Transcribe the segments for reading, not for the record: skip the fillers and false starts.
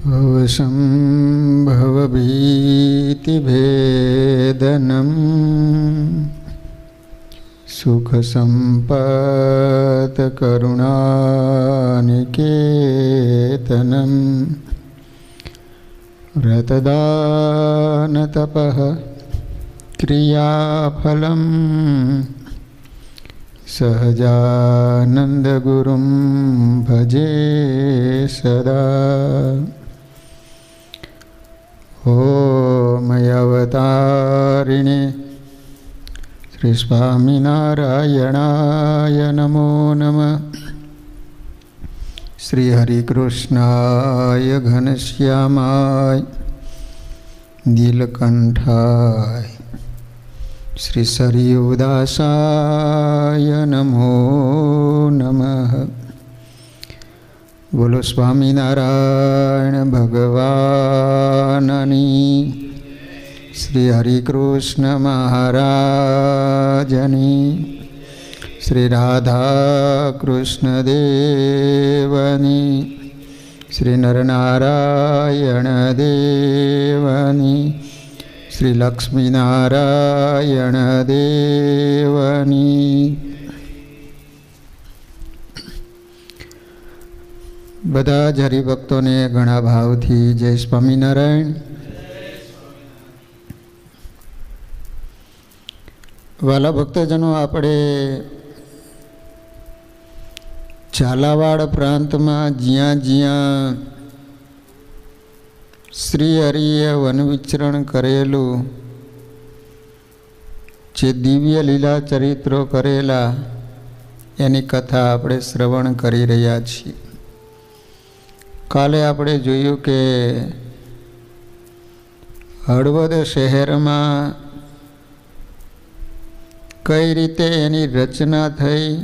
भवभीतिभेदनं सुखसम्पत्करुणानिकेतनं व्रतदानतपः क्रियाफलं सहजानन्दगुरुं भजे सदा। ओमयवतारिणे श्री स्वामिनारायणाय नमो नमः। श्री हरिकृष्णाय घनश्यामाय नीलकंठाय श्री सरयूदासाय नमो नमः। बोलो स्वामिनारायण भगवाननी श्री हरिकृष्ण महाराजनी श्री राधा कृष्ण देवनी श्री नरनारायण देवनी श्री लक्ष्मीनारायण देवनी। बधा ज हरिभक्तों ने घणा भाव थी जय स्वामीनारायण। वाला भक्तजनों, आपणे झालावाड़ प्रांत में ज्या ज्या श्री हरिए वन विचरण करेलू, जे दिव्य लीला चरित्रों करेला एनी कथा आपणे श्रवण करी रह्या छीए। काले आपणे जोयुं के हळवद शहर में कई रीते एनी रचना थई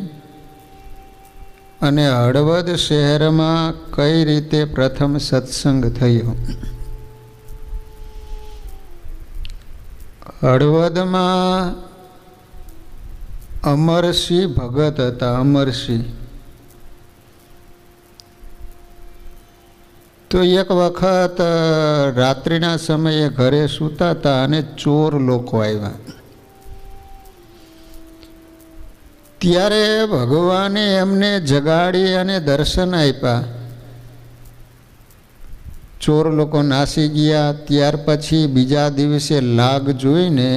अने हळवद शहर में कई रीते प्रथम सत्संग थयो। हळवद में अमरसिंह भगत हता। अमरसिंह तो एक वखत रात्रिना समये घरे सूता था अने चोर लोको आव्या। त्यारे भगवाने एमने जगाड़ी अने दर्शन आप्या। चोर लोको नासी गया। त्यार पछी बीजा दिवसे लाग जोईने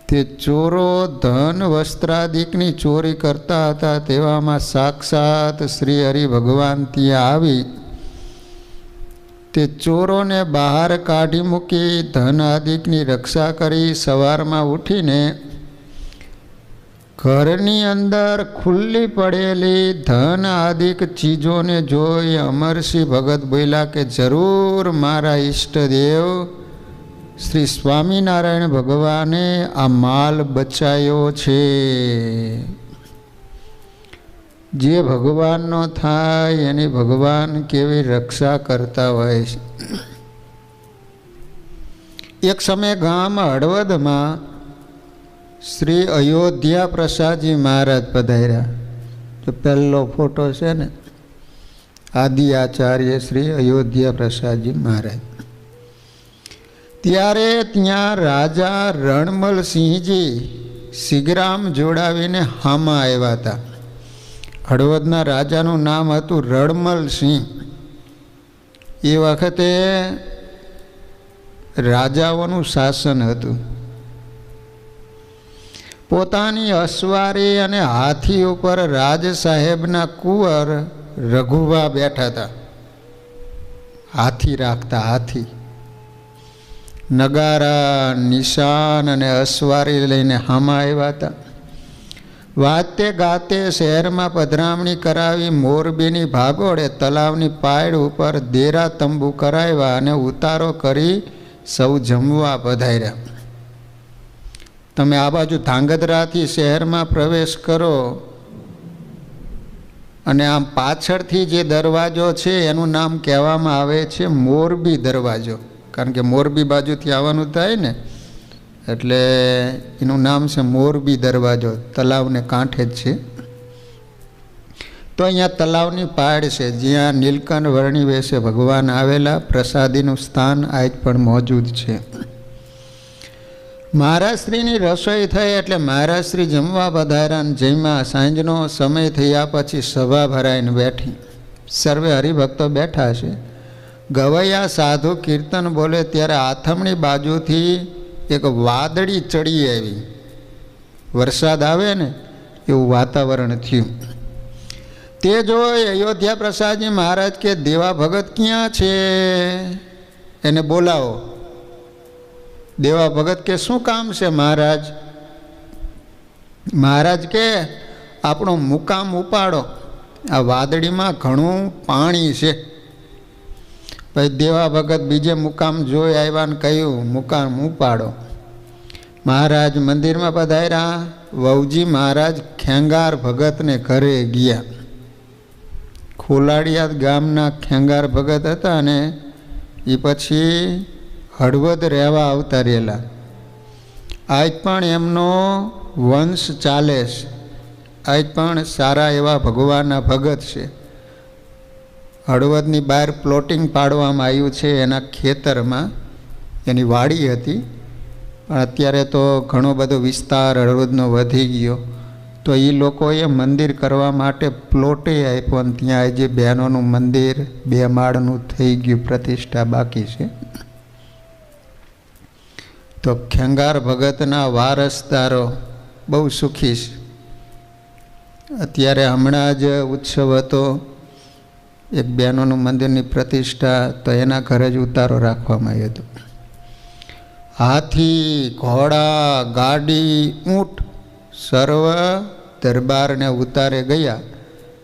ते चोरो धन वस्त्रादिकनी चोरी करता हता। तेवामां साक्षात श्री हरि भगवान त्यां आवी ते चोरों ने बहार काढ़ी मूकी, धन आदिकनी रक्षा करी। सवारमां उठीने घरनी अंदर खुल्ली पड़ेली धन आदिक चीजों ने जोई अमरसिंह भगत बोल्या के जरूर मारा इष्टदेव श्री स्वामीनारायण भगवाने आ माल बचायो छे। जे भगवान नो थाय एनी भगवान केवी रक्षा करता होय। एक समय गाम हळवद में श्री अयोध्या प्रसाद जी महाराज पधार्या। तो पहलो फोटो है ने, आदि आचार्य श्री अयोध्या प्रसाद जी महाराज। त्यारे त्यां राजा रणमल सिंह जी सिगराम जोड़ावीने हामा आव्या हता। हळवदना राजानुं नाम हतुं रणमल सिंह। ए वखते राजाओनुं शासन हतुं। पोतानी अस्वारी अने हाथी उपर राज साहेबना कुंवर रघुबा बैठा था। हाथी राखता। हाथी नगारा निशान अने अस्वारी लईने हामा आव्या हता। वाते गाते शहर में पधरामणी करावी। मोरबीनी भागोड़े तलावनी पायड़ उपर देरा तंबू कराव्या अने उतारो करी सौ जमवा पधार्या। तमे आ बाजू धांगध्राथी शहर में प्रवेश करो अने आम पाछळथी जे दरवाजो छे एनुं नाम कहेवामां आवे छे मोरबी दरवाजो। कारण के मोरबी बाजुथी आववानुं थाय ने एटले एनुं नाम छे मोरबी दरवाजो। तलाव ने कांठे ज छे। તો અહીંયા તલાવની પાડ છે, જ્યાં નીલકંઠ વર્ણી વેશે ભગવાન આવેલા. પ્રસાદીનું સ્થાન આજ પણ મોજૂદ છે. મહારાજશ્રીની રસોઈ થઈ એટલે મહારાજશ્રી જમવા પધાર્યા. જમ્યા. સાંજનો સમય થયા પછી સભા ભરાઈને બેઠી. સર્વે હરિભક્તો બેઠા છે. ગવૈયા સાધુ કીર્તન બોલે ત્યારે આથમણી બાજુથી એક વાદળી ચડી આવી. વરસાદ આવે ને એવું વાતાવરણ થયું. તે જોઈ અયોધ્યા પ્રસાદજી મહારાજ કે દેવા ભગત ક્યાં છે, એને બોલાવો. દેવા ભગત કે શું કામ છે મહારાજ? મહારાજ કે આપણો મુકામ ઉપાડો, આ વાદળીમાં ઘણું પાણી છે. પછી દેવા ભગત બીજે મુકામ જોઈ આવ્યા ને કહ્યું મુકામ ઉપાડો. મહારાજ મંદિરમાં પધાર્યા. વહુજી મહારાજ ખેંગાર ભગતને ઘરે ગયા. ખોલાડિયા ગામના ખેંગાર ભગત હતા અને એ પછી હળવદ રહેવા આવતા રહેલા. આજ પણ એમનો વંશ ચાલે છે. આજ પણ સારા એવા ભગવાનના ભગત છે. હળવદની બહાર પ્લોટિંગ પાડવામાં આવ્યું છે એના ખેતરમાં. એની વાડી હતી, પણ અત્યારે તો ઘણો બધો વિસ્તાર હળવદનો વધી ગયો. તો એ લોકોએ મંદિર કરવા માટે પ્લોટે આપ્યો અને ત્યાં આજે બહેનોનું મંદિર 2 માળનું થઈ ગયું, પ્રતિષ્ઠા બાકી છે. તો ખેંગાર ભગતના વારસદારો બહુ સુખી છે. અત્યારે હમણાં જ ઉત્સવ હતો, એક બહેનોનું મંદિરની પ્રતિષ્ઠા, તો એના ઘરે જ ઉતારો રાખવામાં આવ્યો હતો. હાથી, ઘોડા, ગાડી, ઊંટ સર્વ દરબારને ઉતારે ગયા.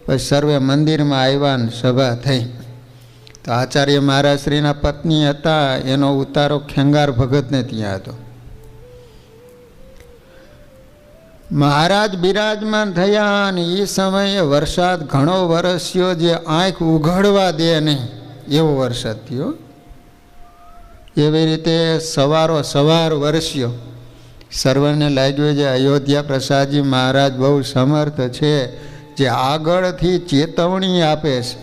પછી સર્વે મંદિરમાં આવ્યા ને સભા થઈ. તો આચાર્ય મહારાજશ્રીના પત્ની હતા, એનો ઉતારો ખેંગાર ભગતને ત્યાં હતો. મહારાજ બિરાજમાન થયા અને એ સમયે વરસાદ ઘણો વરસ્યો, જે આંખ ઉઘડવા દે નહીં એવો વરસાદ થયો. એવી રીતે સવારો સવાર વરસ્યો. સર્વને લાગ્યું છે અયોધ્યા પ્રસાદજી મહારાજ બહુ સમર્થ છે, જે આગળથી ચેતવણી આપે છે.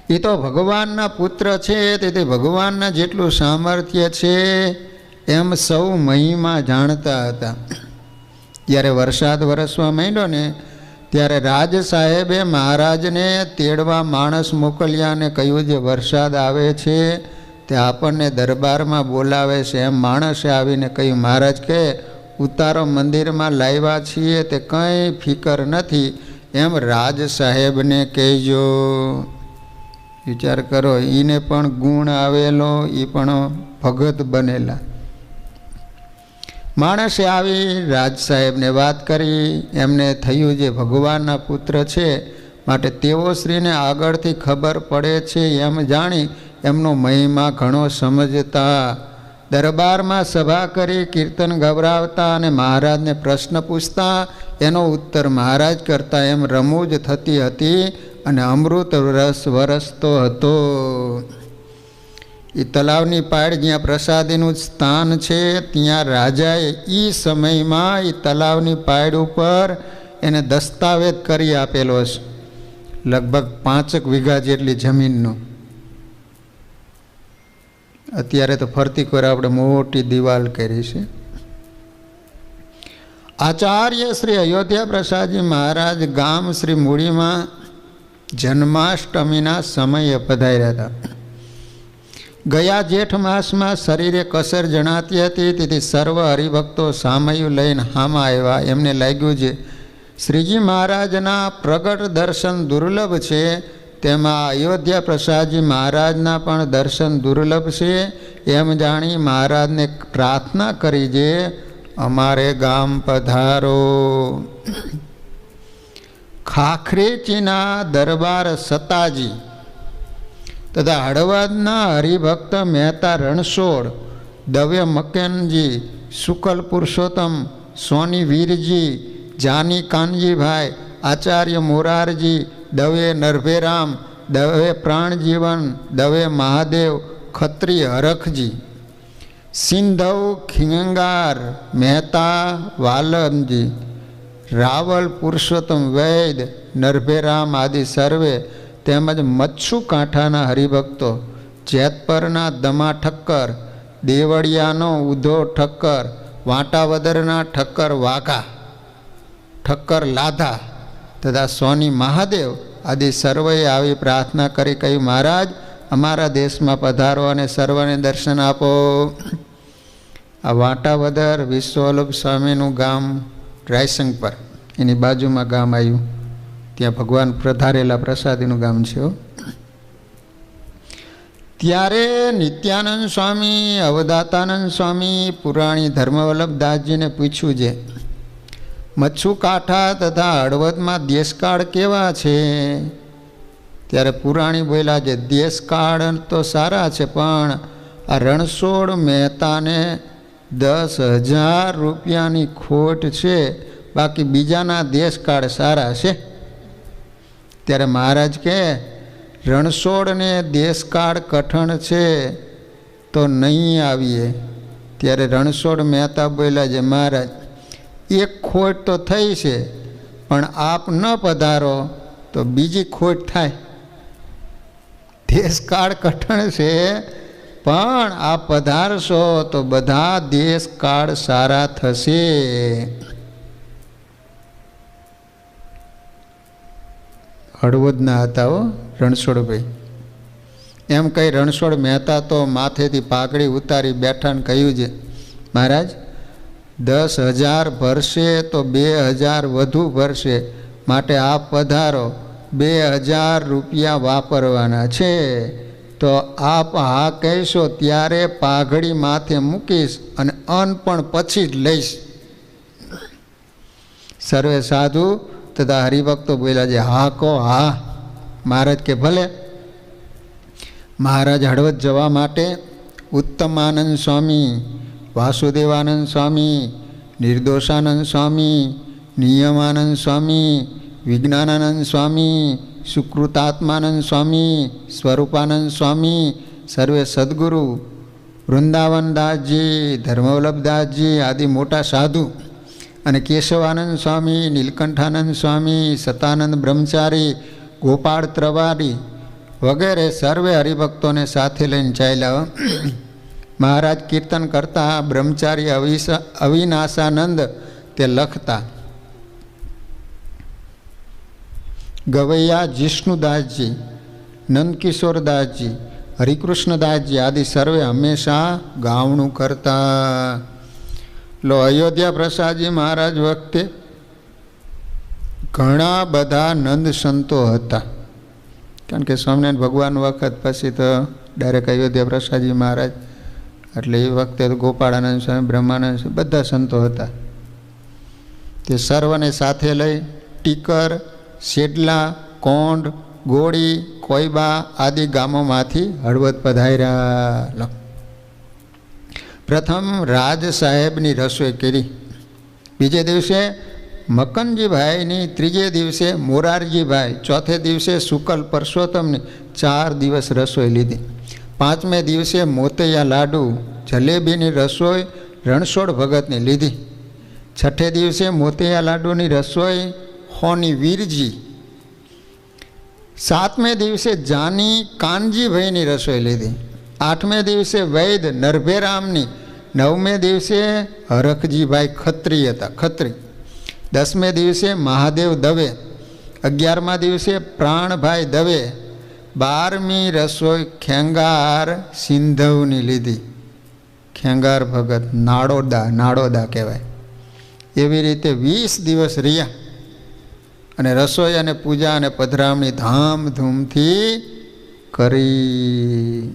એ તો ભગવાનના પુત્ર છે, તેથી ભગવાનના જેટલું સામર્થ્ય છે એમ સૌ મહિમા જાણતા હતા. જ્યારે વરસાદ વરસવા માંડ્યો ને ત્યારે રાજ સાહેબે મહારાજને તેડવા માણસ મોકલ્યા અને કહ્યું જે વરસાદ આવે છે તે આપણને દરબારમાં બોલાવે છે. એમ માણસે આવીને કહ્યું મહારાજ કે ઉતારો મંદિરમાં લાવ્યા છીએ તે કંઈ ફિકર નથી, એમ રાજ સાહેબને કહેજો. વિચાર કરો, એને પણ ગુણ આવેલો, એ પણ ભગત બનેલા. માણસે આવી રાજ સાહેબને વાત કરી. એમને થયું જે ભગવાનના પુત્ર છે માટે તેઓ શ્રીને આગળથી ખબર પડે છે એમ જાણી એમનો મહિમા ઘણો સમજતા દરબારમાં સભા કરી કીર્તન ગવરાવતા અને મહારાજને પ્રશ્ન પૂછતા. એનો ઉત્તર મહારાજ કરતા એમ રમૂજ થતી હતી અને અમૃત રસ વરસતો હતો. એ તલાવની પાડ જ્યાં પ્રસાદીનું સ્થાન છે ત્યાં રાજાએ એ સમયમાં એ તલાવની પાડ ઉપર એને દસ્તાવેજ કરી આપેલો છે, લગભગ 5 વીઘા જેટલી જમીનનો. અત્યારે તો ફરતી કોર આપણે મોટી દિવાલ કરી છે. આચાર્ય શ્રી અયોધ્યા પ્રસાદજી મહારાજ ગામ શ્રી મૂડીમાં જન્માષ્ટમીના સમયે પધાર્યા હતા. ગયા જેઠ માસમાં શરીરે કસર જણાતી હતી, તેથી સર્વ હરિભક્તો સામયું લઈને હામાં આવ્યા. એમને લાગ્યું છે શ્રીજી મહારાજના પ્રગટ દર્શન દુર્લભ છે, તેમાં અયોધ્યા પ્રસાદજી મહારાજના પણ દર્શન દુર્લભ છે. એમ જાણી મહારાજને પ્રાર્થના કરી જે અમારે ગામ પધારો. ખાખરેચીના દરબાર સતાજી તથા હળવદના હરિભક્ત મહેતા રણછોડ, દવે મકેનજી, શુકલ પુરુષોત્તમ, સોની વીરજી, જાની કાનજીભાઈ, આચાર્ય મોરારજી, દવે નરભેરામ, દવે પ્રાણજીવન, દવે મહાદેવ, ખત્રી હરખજી, સિંધવ ખિંગાર, મહેતા વાલમજી, રાવલ, પુરુષોત્તમ વૈદ, નરભેરામ આદિ સર્વે તેમજ મચ્છુ કાંઠાના હરિભક્તો, જેતપરના દમા ઠક્કર, દેવળિયાનો ઉધો ઠક્કર, વાંટાવદરના ઠક્કર વાઘા, ઠક્કર લાધા તથા સોની મહાદેવ આદિ સર્વએ આવી પ્રાર્થના કરી કહ્યું, મહારાજ અમારા દેશમાં પધારો અને સર્વને દર્શન આપો. આ વાંટાવદર વિશ્વવલ્લભ સ્વામીનું ગામ રાયસંગ પર, એની બાજુમાં ગામ આવ્યું. ત્યાં ભગવાન પધારેલા પ્રસાદીનું ગામ છે. ત્યારે નિત્યાનંદ સ્વામી, અવધાતાનંદ સ્વામી પુરાણી ધર્મવલ્લભદાસજીને પૂછ્યું છે, મચ્છુ કાંઠા તથા હળવદમાં દેશકાળ કેવા છે? ત્યારે પુરાણી બોલ્યા છે, દેશકાળ તો સારા છે, પણ આ રણછોડ મહેતાને 10,000 રૂપિયાની ખોટ છે, બાકી બીજાના દેશકાળ સારા છે. ત્યારે મહારાજ કહે, રણછોડને દેશકાળ કઠણ છે તો નહીં આવીએ. ત્યારે રણછોડ મહેતા બોલ્યા છે, મહારાજ એક ખોટ તો થઈ છે, પણ આપ ન પધારો તો બીજી ખોટ થાય. દેશકાળ કઠણ છે, પણ આપ પધારશો તો બધા દેશકાળ સારા થશે. હળવદના હતા હો રણછોડભાઈ. એમ કહી રણછોડ મહેતા તો માથેથી પાઘડી ઉતારી બેઠા ને કહ્યું છે, મહારાજ 10,000 ભરશે તો 2,000 વધુ ભરશે, માટે આપ પધારો, 2,000 રૂપિયા વાપરવાના છે. તો આપ હા કહેશો ત્યારે પાઘડી માથે મૂકીશ અને અન્ન પણ પછી જ લઈશ. સર્વે સાધુ તથા હરિભક્તો બોલ્યા છે, હા કહો હા. મહારાજ કે ભલે. મહારાજ હળવદ જવા માટે ઉત્તમાનંદ સ્વામી, વાસુદેવાનંદ સ્વામી, નિર્દોષાનંદ સ્વામી, નિયમાનંદ સ્વામી, વિજ્ઞાનાનંદ સ્વામી, સુકૃતાત્માનંદ સ્વામી, સ્વરૂપાનંદ સ્વામી, સર્વે સદગુરુ વૃંદાવનદાસજી, ધર્મવલ્લભદાસજી આદિ મોટા સાધુ અને કેશવાનંદ સ્વામી, નીલકંઠાનંદ સ્વામી, સતાનંદ બ્રહ્મચારી, ગોપાળ ત્રવારી વગેરે સર્વે હરિભક્તોને સાથે લઈને ચાલ્યા. મહારાજ કીર્તન કરતા, બ્રહ્મચારી અવિનાશાનંદ તે લખતા, ગવૈયા જિષ્ણુદાસજી, નંદકિશોરદાસજી, હરિકૃષ્ણદાસજી આદિ સર્વે હંમેશા ગાવણું કરતા. લો અયોધ્યા પ્રસાદજી મહારાજ વખતે ઘણા બધા નંદ સંતો હતા, કારણ કે સ્વામિનારાયણ ભગવાન વખત પછી તો ડાયરેક્ટ અયોધ્યા પ્રસાદજી મહારાજ, એટલે એ વખતે તો ગોપાળાનંદ સ્વામી, બ્રહ્માનંદ સ્વામી બધા સંતો હતા. તે સર્વને સાથે લઈ ટીકર, શેડલા, કોંડ, ગોળી, કોઈબા આદિ ગામોમાંથી હળવદ પધાર્યા. પ્રથમ રાજ સાહેબની રસોઈ કરી, બીજે દિવસે મકનજીભાઈની, ત્રીજે દિવસે મોરારજીભાઈ, ચોથે દિવસે શુકલ પરસોત્તમની 4 દિવસ રસોઈ લીધી. 5મે દિવસે મોતૈયા લાડુ, જલેબીની રસોઈ રણછોડ ભગતની લીધી. 6ઠે દિવસે મોતૈયા લાડુની રસોઈ હોની વીરજી. 7મે દિવસે જાની કાનજીભાઈની રસોઈ લીધી. 8મે દિવસે વૈદ નરભેરામની. 9મે દિવસે હરખજીભાઈ ખત્રી હતા, ખત્રી. 10મે દિવસે મહાદેવ દવે. 11મા દિવસે પ્રાણભાઈ દવે. 12મી રસોઈ ખેંગાર સિંધવની લીધી. ખેંગાર ભગત નાડોદા કહેવાય. એવી રીતે 20 દિવસ રહ્યા અને રસોઈ અને પૂજા અને પધરામણી ધામધૂમથી કરી.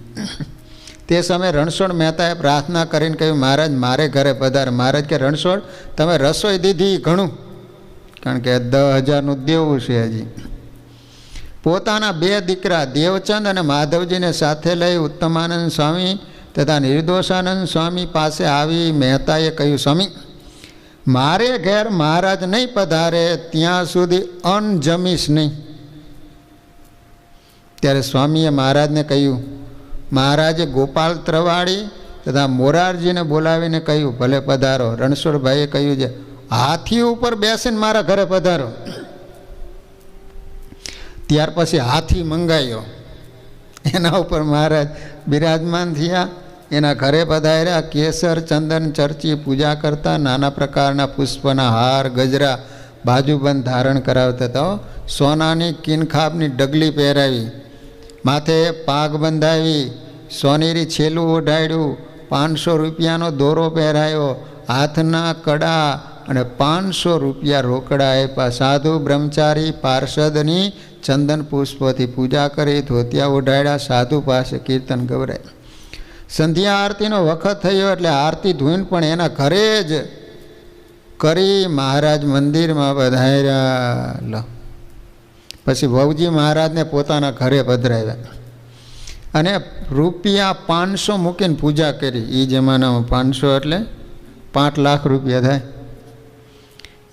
તે સમયે રણછોડ મહેતાએ પ્રાર્થના કરીને કહ્યું, મહારાજ મારે ઘરે પધાર. મહારાજ કે રણછોડ તમે રસોઈ દીધી ઘણું, કારણ કે 10,000નું દેવું છે હજી. પોતાના 2 દીકરા દેવચંદ અને માધવજીને સાથે લઈ ઉત્તમાનંદ સ્વામી તથા નિર્દોષાનંદ સ્વામી પાસે આવી મહેતાએ કહ્યું, સ્વામી મારે ઘેર મહારાજ નહીં પધારે ત્યાં સુધી અન્ન જમીશ નહીં. ત્યારે સ્વામીએ મહારાજને કહ્યું, મહારાજે ગોપાલ ત્રવાડી તથા મોરારજીને બોલાવીને કહ્યું, ભલે પધારો. રણછોડભાઈએ કહ્યું છે, હાથી ઉપર બેસીને મારા ઘરે પધારો. ત્યાર પછી હાથી મંગાવ્યો, એના ઉપર મહારાજ બિરાજમાન થયા, એના ઘરે પધાર્યા. કેસર ચંદન ચર્ચી પૂજા કરતા, નાના પ્રકારના પુષ્પના હાર ગજરા બાજુબંધ ધારણ કરાવતા હતા. સોનાની કિનખાબની ડગલી પહેરાવી, માથે પાગ બંધાવી, સોનેરી છેલું ઓઢાડ્યું, 500 રૂપિયાનો દોરો પહેરાયો, હાથના કડા અને 500 રૂપિયા રોકડા આપ્યા. સાધુ બ્રહ્મચારી પાર્ષદની ચંદન પુષ્પથી પૂજા કરી, ધોતિયા ઓઢાડ્યા, સાધુ પાસે કીર્તન ગવરાય. સંધ્યા આરતીનો વખત થયો એટલે આરતી ધૂન પણ એના ઘરે જ કરી મહારાજ મંદિરમાં પધાર્યા. પછી વહુજી મહારાજને પોતાના ઘરે પધરાવ્યા અને રૂપિયા 500 મૂકીને પૂજા કરી. એ જમાનામાં 500 એટલે 5 લાખ રૂપિયા થાય.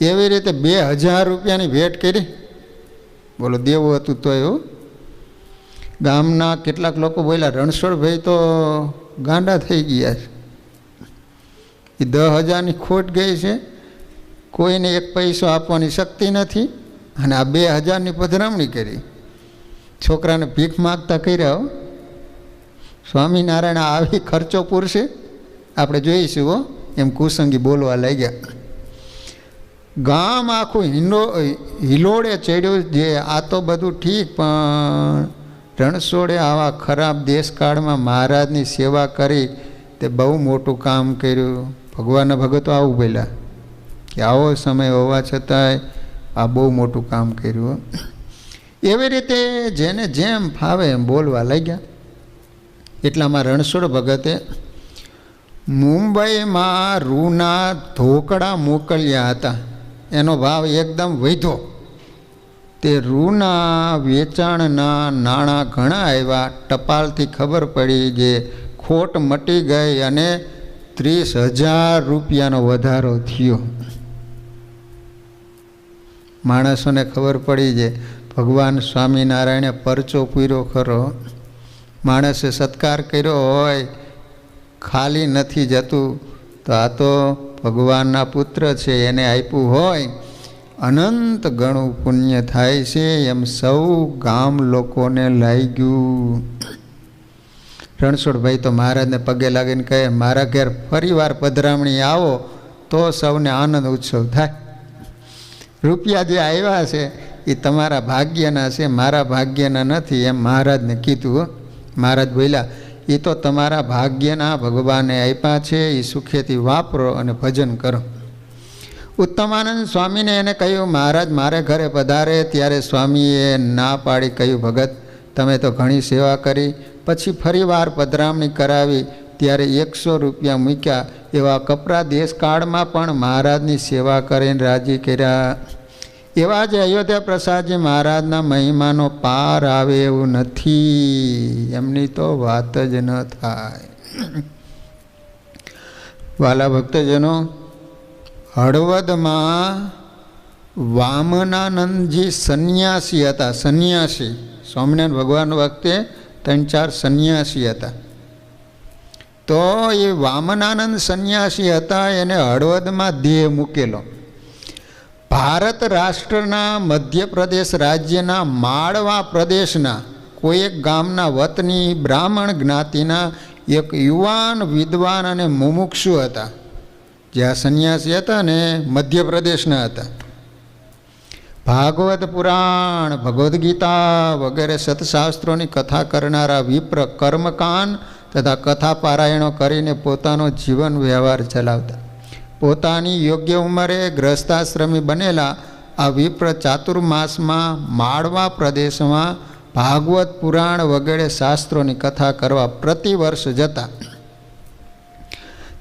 એવી રીતે 2000 રૂપિયાની ભેટ કરી. બોલો, દેવું હતું તો એવું. ગામના કેટલાક લોકો બોલ્યા, રણછોડભાઈ તો ગાંડા થઈ ગયા છે, એ 10,000ની ખોટ ગઈ છે, કોઈને 1 પૈસો આપવાની શક્તિ નથી, અને આ 2000ની પધરામણી કરી. છોકરાને ભીખ માગતા કર્યા. સ્વામિનારાયણ આવી ખર્ચો પૂરશે, આપણે જોઈશું હો, એમ કુસંગી બોલવા લાગ્યા. ગામ આખું હિલોડે ચડ્યું. જે આ તો બધું ઠીક, પણ રણછોડે આવા ખરાબ દેશકાળમાં મહારાજની સેવા કરી, તે બહુ મોટું કામ કર્યું. ભગવાનના ભગતો આવું બોલ્યા કે આવો સમય હોવા છતાંય આ બહુ મોટું કામ કર્યું. એવી રીતે જેને જેમ ફાવે એમ બોલવા લાગ્યા. એટલામાં રણછોડ ભગતે મુંબઈમાં રૂના ધોકડા મોકલ્યા હતા. એનો ભાવ એકદમ વધ્યો. તે રૂના વેચાણના નાણાં ઘણા આવ્યા. ટપાલથી ખબર પડી કે ખોટ મટી ગઈ અને 30,000 રૂપિયાનો વધારો થયો. માણસોને ખબર પડી છે ભગવાન સ્વામિનારાયણે પરચો પૂર્યો ખરો. માણસે સત્કાર કર્યો હોય, ખાલી નથી જતું, તો આ તો ભગવાનના પુત્ર છે, એને આપ્યું હોય, અનંત ગણું પુણ્ય થાય છે. એમ સૌ ગામ લોકોને લાગ્યું. રણછોડભાઈ તો મહારાજને પગે લાગીને કહે, મારા ઘેર ફરીવાર પધરામણી આવો તો સૌને આનંદ ઉત્સવ થાય. રૂપિયા જે આવ્યા છે એ તમારા ભાગ્યના છે, મારા ભાગ્યના નથી, એમ મહારાજને કીધું. મહારાજ બોલ્યા, એ તો તમારા ભાગ્યના ભગવાને આપ્યા છે, એ સુખેથી વાપરો અને ભજન કરો. ઉત્તમાનંદ સ્વામીને એને કહ્યું, મહારાજ મારે ઘરે પધારે. ત્યારે સ્વામીએ ના પાડી, કહ્યું, ભગત તમે તો ઘણી સેવા કરી. પછી ફરીવાર પધરામણી કરાવી, ત્યારે 100 રૂપિયા મૂક્યા. એવા કપરા દેશકાળમાં પણ મહારાજની સેવા કરીને રાજી કર્યા. એવા જ અયોધ્યા પ્રસાદજી મહારાજના મહિમાનો પાર આવે એવું નથી, એમની તો વાત જ ન થાય. વાલા ભક્તજનો, હળવદમાં વામનાનંદજી સંન્યાસી હતા. સંન્યાસી, સ્વામિનારાયણ ભગવાન વખતે 3-4 સંન્યાસી હતા. તો એ વામનાનંદ સંન્યાસી હતા, એને હળવદમાં દેહ મૂકેલો. ભારત રાષ્ટ્રના મધ્યપ્રદેશ રાજ્યના માળવા પ્રદેશના કોઈ એક ગામના વતની બ્રાહ્મણ જ્ઞાતિના એક યુવાન વિદ્વાન અને મુમુક્ષુ હતા. જે આ સંન્યાસી હતા ને મધ્યપ્રદેશના હતા. ભાગવત પુરાણ, ભગવદ્ ગીતા વગેરે સતશાસ્ત્રોની કથા કરનારા વિપ્ર કર્મકાંડ તથા કથા પારાયણો કરીને પોતાનો જીવન વ્યવહાર ચલાવતા. પોતાની યોગ્ય ઉંમરે ગ્રસ્તાશ્રમી બનેલા આ વિપ્ર ચાતુર્માસમાં માળવા પ્રદેશમાં ભાગવત પુરાણ વગેરે શાસ્ત્રોની કથા કરવા પ્રતિવર્ષ જતા.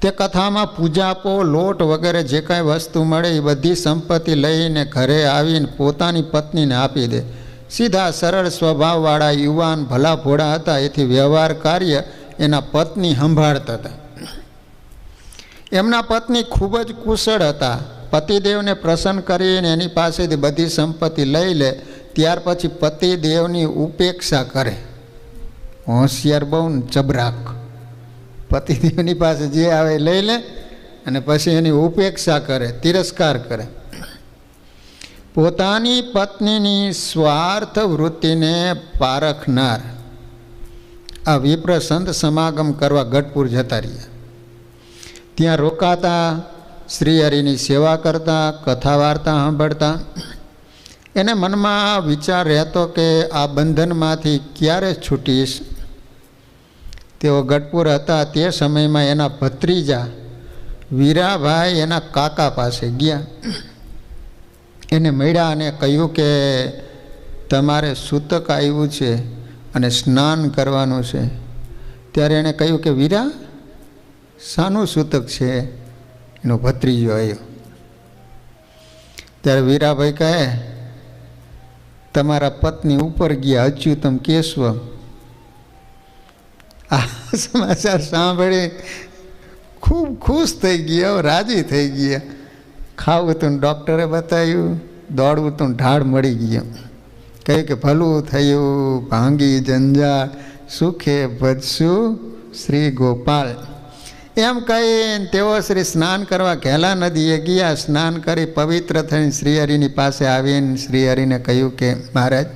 તે કથામાં પૂજાપો, લોટ વગેરે જે કાંઈ વસ્તુ મળે એ બધી સંપત્તિ લઈને ઘરે આવીને પોતાની પત્નીને આપી દે. સીધા સરળ સ્વભાવવાળા યુવાન ભલા ભોળા હતા. એથી વ્યવહાર કાર્ય એના પત્ની સંભાળતા હતા. એમના પત્ની ખૂબ જ કુશળ હતા. પતિદેવને પ્રસન્ન કરીને એની પાસેથી બધી સંપત્તિ લઈ લે. ત્યાર પછી પતિદેવની ઉપેક્ષા કરે. હોશિયાર બહુ ને ચબરાક. પતિદેવની પાસે જે આવે લઈ લે અને પછી એની ઉપેક્ષા કરે, તિરસ્કાર કરે. પોતાની પત્નીની સ્વાર્થ વૃત્તિને પારખનાર આ વિપ્ર સંત સમાગમ કરવા ગઢપુર જતા રહ્યા. ત્યાં રોકાતા, શ્રીહરિની સેવા કરતા, કથા વાર્તા સાંભળતા. એને મનમાં વિચાર રહેતો કે આ બંધનમાંથી ક્યારે છૂટીશ. તેઓ ગઢપુર હતા તે સમયમાં એના ભત્રીજા વીરાભાઈ એના કાકા પાસે ગયા. એને મળ્યા અને કહ્યું કે તમારે સૂતક આવ્યું છે અને સ્નાન કરવાનું છે. ત્યારે એણે કહ્યું કે વીરા, શાનું સૂતક છે? એનો ભત્રીજો આવ્યો. ત્યારે વીરાભાઈ કહે, તમારા પત્ની ઉપર ગયા અચ્યુતમ કેશવ. આ સમાચાર સાંભળી ખૂબ ખુશ થઈ ગયા, રાજી થઈ ગયા. ખાવું તું ડૉક્ટરે બતાવ્યું, દોડવું તું ઢાળ મળી ગયું. કહ્યું કે ભલું થયું, ભાંગી જંજાળ, સુખે ભજશું શ્રી ગોપાલ. એમ કહીને તેઓ શ્રી સ્નાન કરવા ઘેલા નદીએ ગયા. સ્નાન કરી પવિત્ર થઈને શ્રીહરિની પાસે આવીને શ્રીહરિને કહ્યું કે મહારાજ,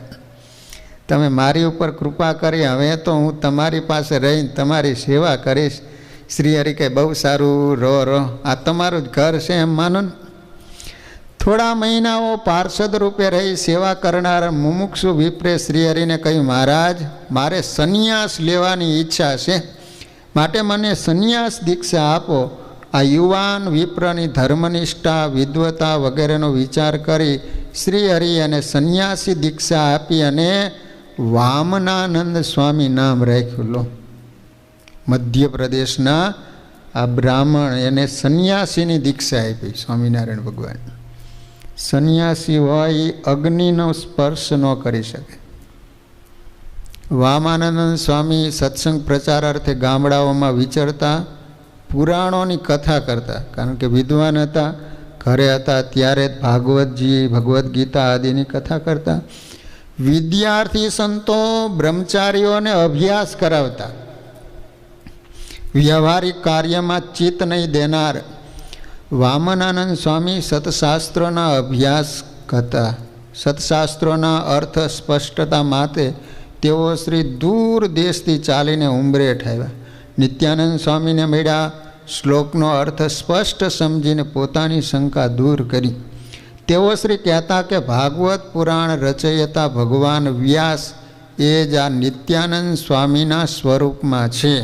તમે મારી ઉપર કૃપા કરી, હવે તો હું તમારી પાસે રહીને તમારી સેવા કરીશ. શ્રીહરિ કહે, બહુ સારું, રહો, આ તમારું જ ઘર છે એમ માનો ને. થોડા મહિનાઓ પાર્ષદ રૂપે રહી સેવા કરનાર મુમુક્ષુ વિપ્રે શ્રીહરિને કહ્યું, મહારાજ, મારે સંન્યાસ લેવાની ઈચ્છા છે, માટે મને સંન્યાસ દીક્ષા આપો. આ યુવાન વિપ્રની ધર્મનિષ્ઠા, વિદ્વતા વગેરેનો વિચાર કરી શ્રીહરિ અને સંન્યાસી દીક્ષા આપી અને વામનાનંદ સ્વામી નામ રાખ્યું. લો, મધ્યપ્રદેશના આ બ્રાહ્મણ એને સંન્યાસીની દીક્ષા આપી. સ્વામિનારાયણ ભગવાન સંન્યાસી હોય એ અગ્નિનો સ્પર્શ ન કરી શકે. વામાનંદ સ્વામી સત્સંગ પ્રચાર અર્થે ગામડાઓમાં વિચરતા, પુરાણોની કથા કરતા. કારણ કે વિદ્વાન હતા, ઘરે હતા ત્યારે ભાગવતજી, ભગવદ્ ગીતા આદિની કથા કરતા. વિદ્યાર્થી સંતો, બ્રહ્મચારીઓને અભ્યાસ કરાવતા. વ્યવહારિક કાર્યમાં ચિત્ત નહીં દેનાર વામનાનંદ સ્વામી સતશાસ્ત્રોના અભ્યાસ કરતા. સતશાસ્ત્રોના અર્થ સ્પષ્ટતા માટે તેઓ શ્રી દૂર દેશથી ચાલીને ઉંબરેઠ આવ્યા. નિત્યાનંદ સ્વામીને મળ્યા, શ્લોકનો અર્થ સ્પષ્ટ સમજીને પોતાની શંકા દૂર કરી. તેઓ શ્રી કહેતા કે ભાગવત પુરાણ રચયતા ભગવાન વ્યાસ એ જ આ નિત્યાનંદ સ્વામીના સ્વરૂપમાં છે.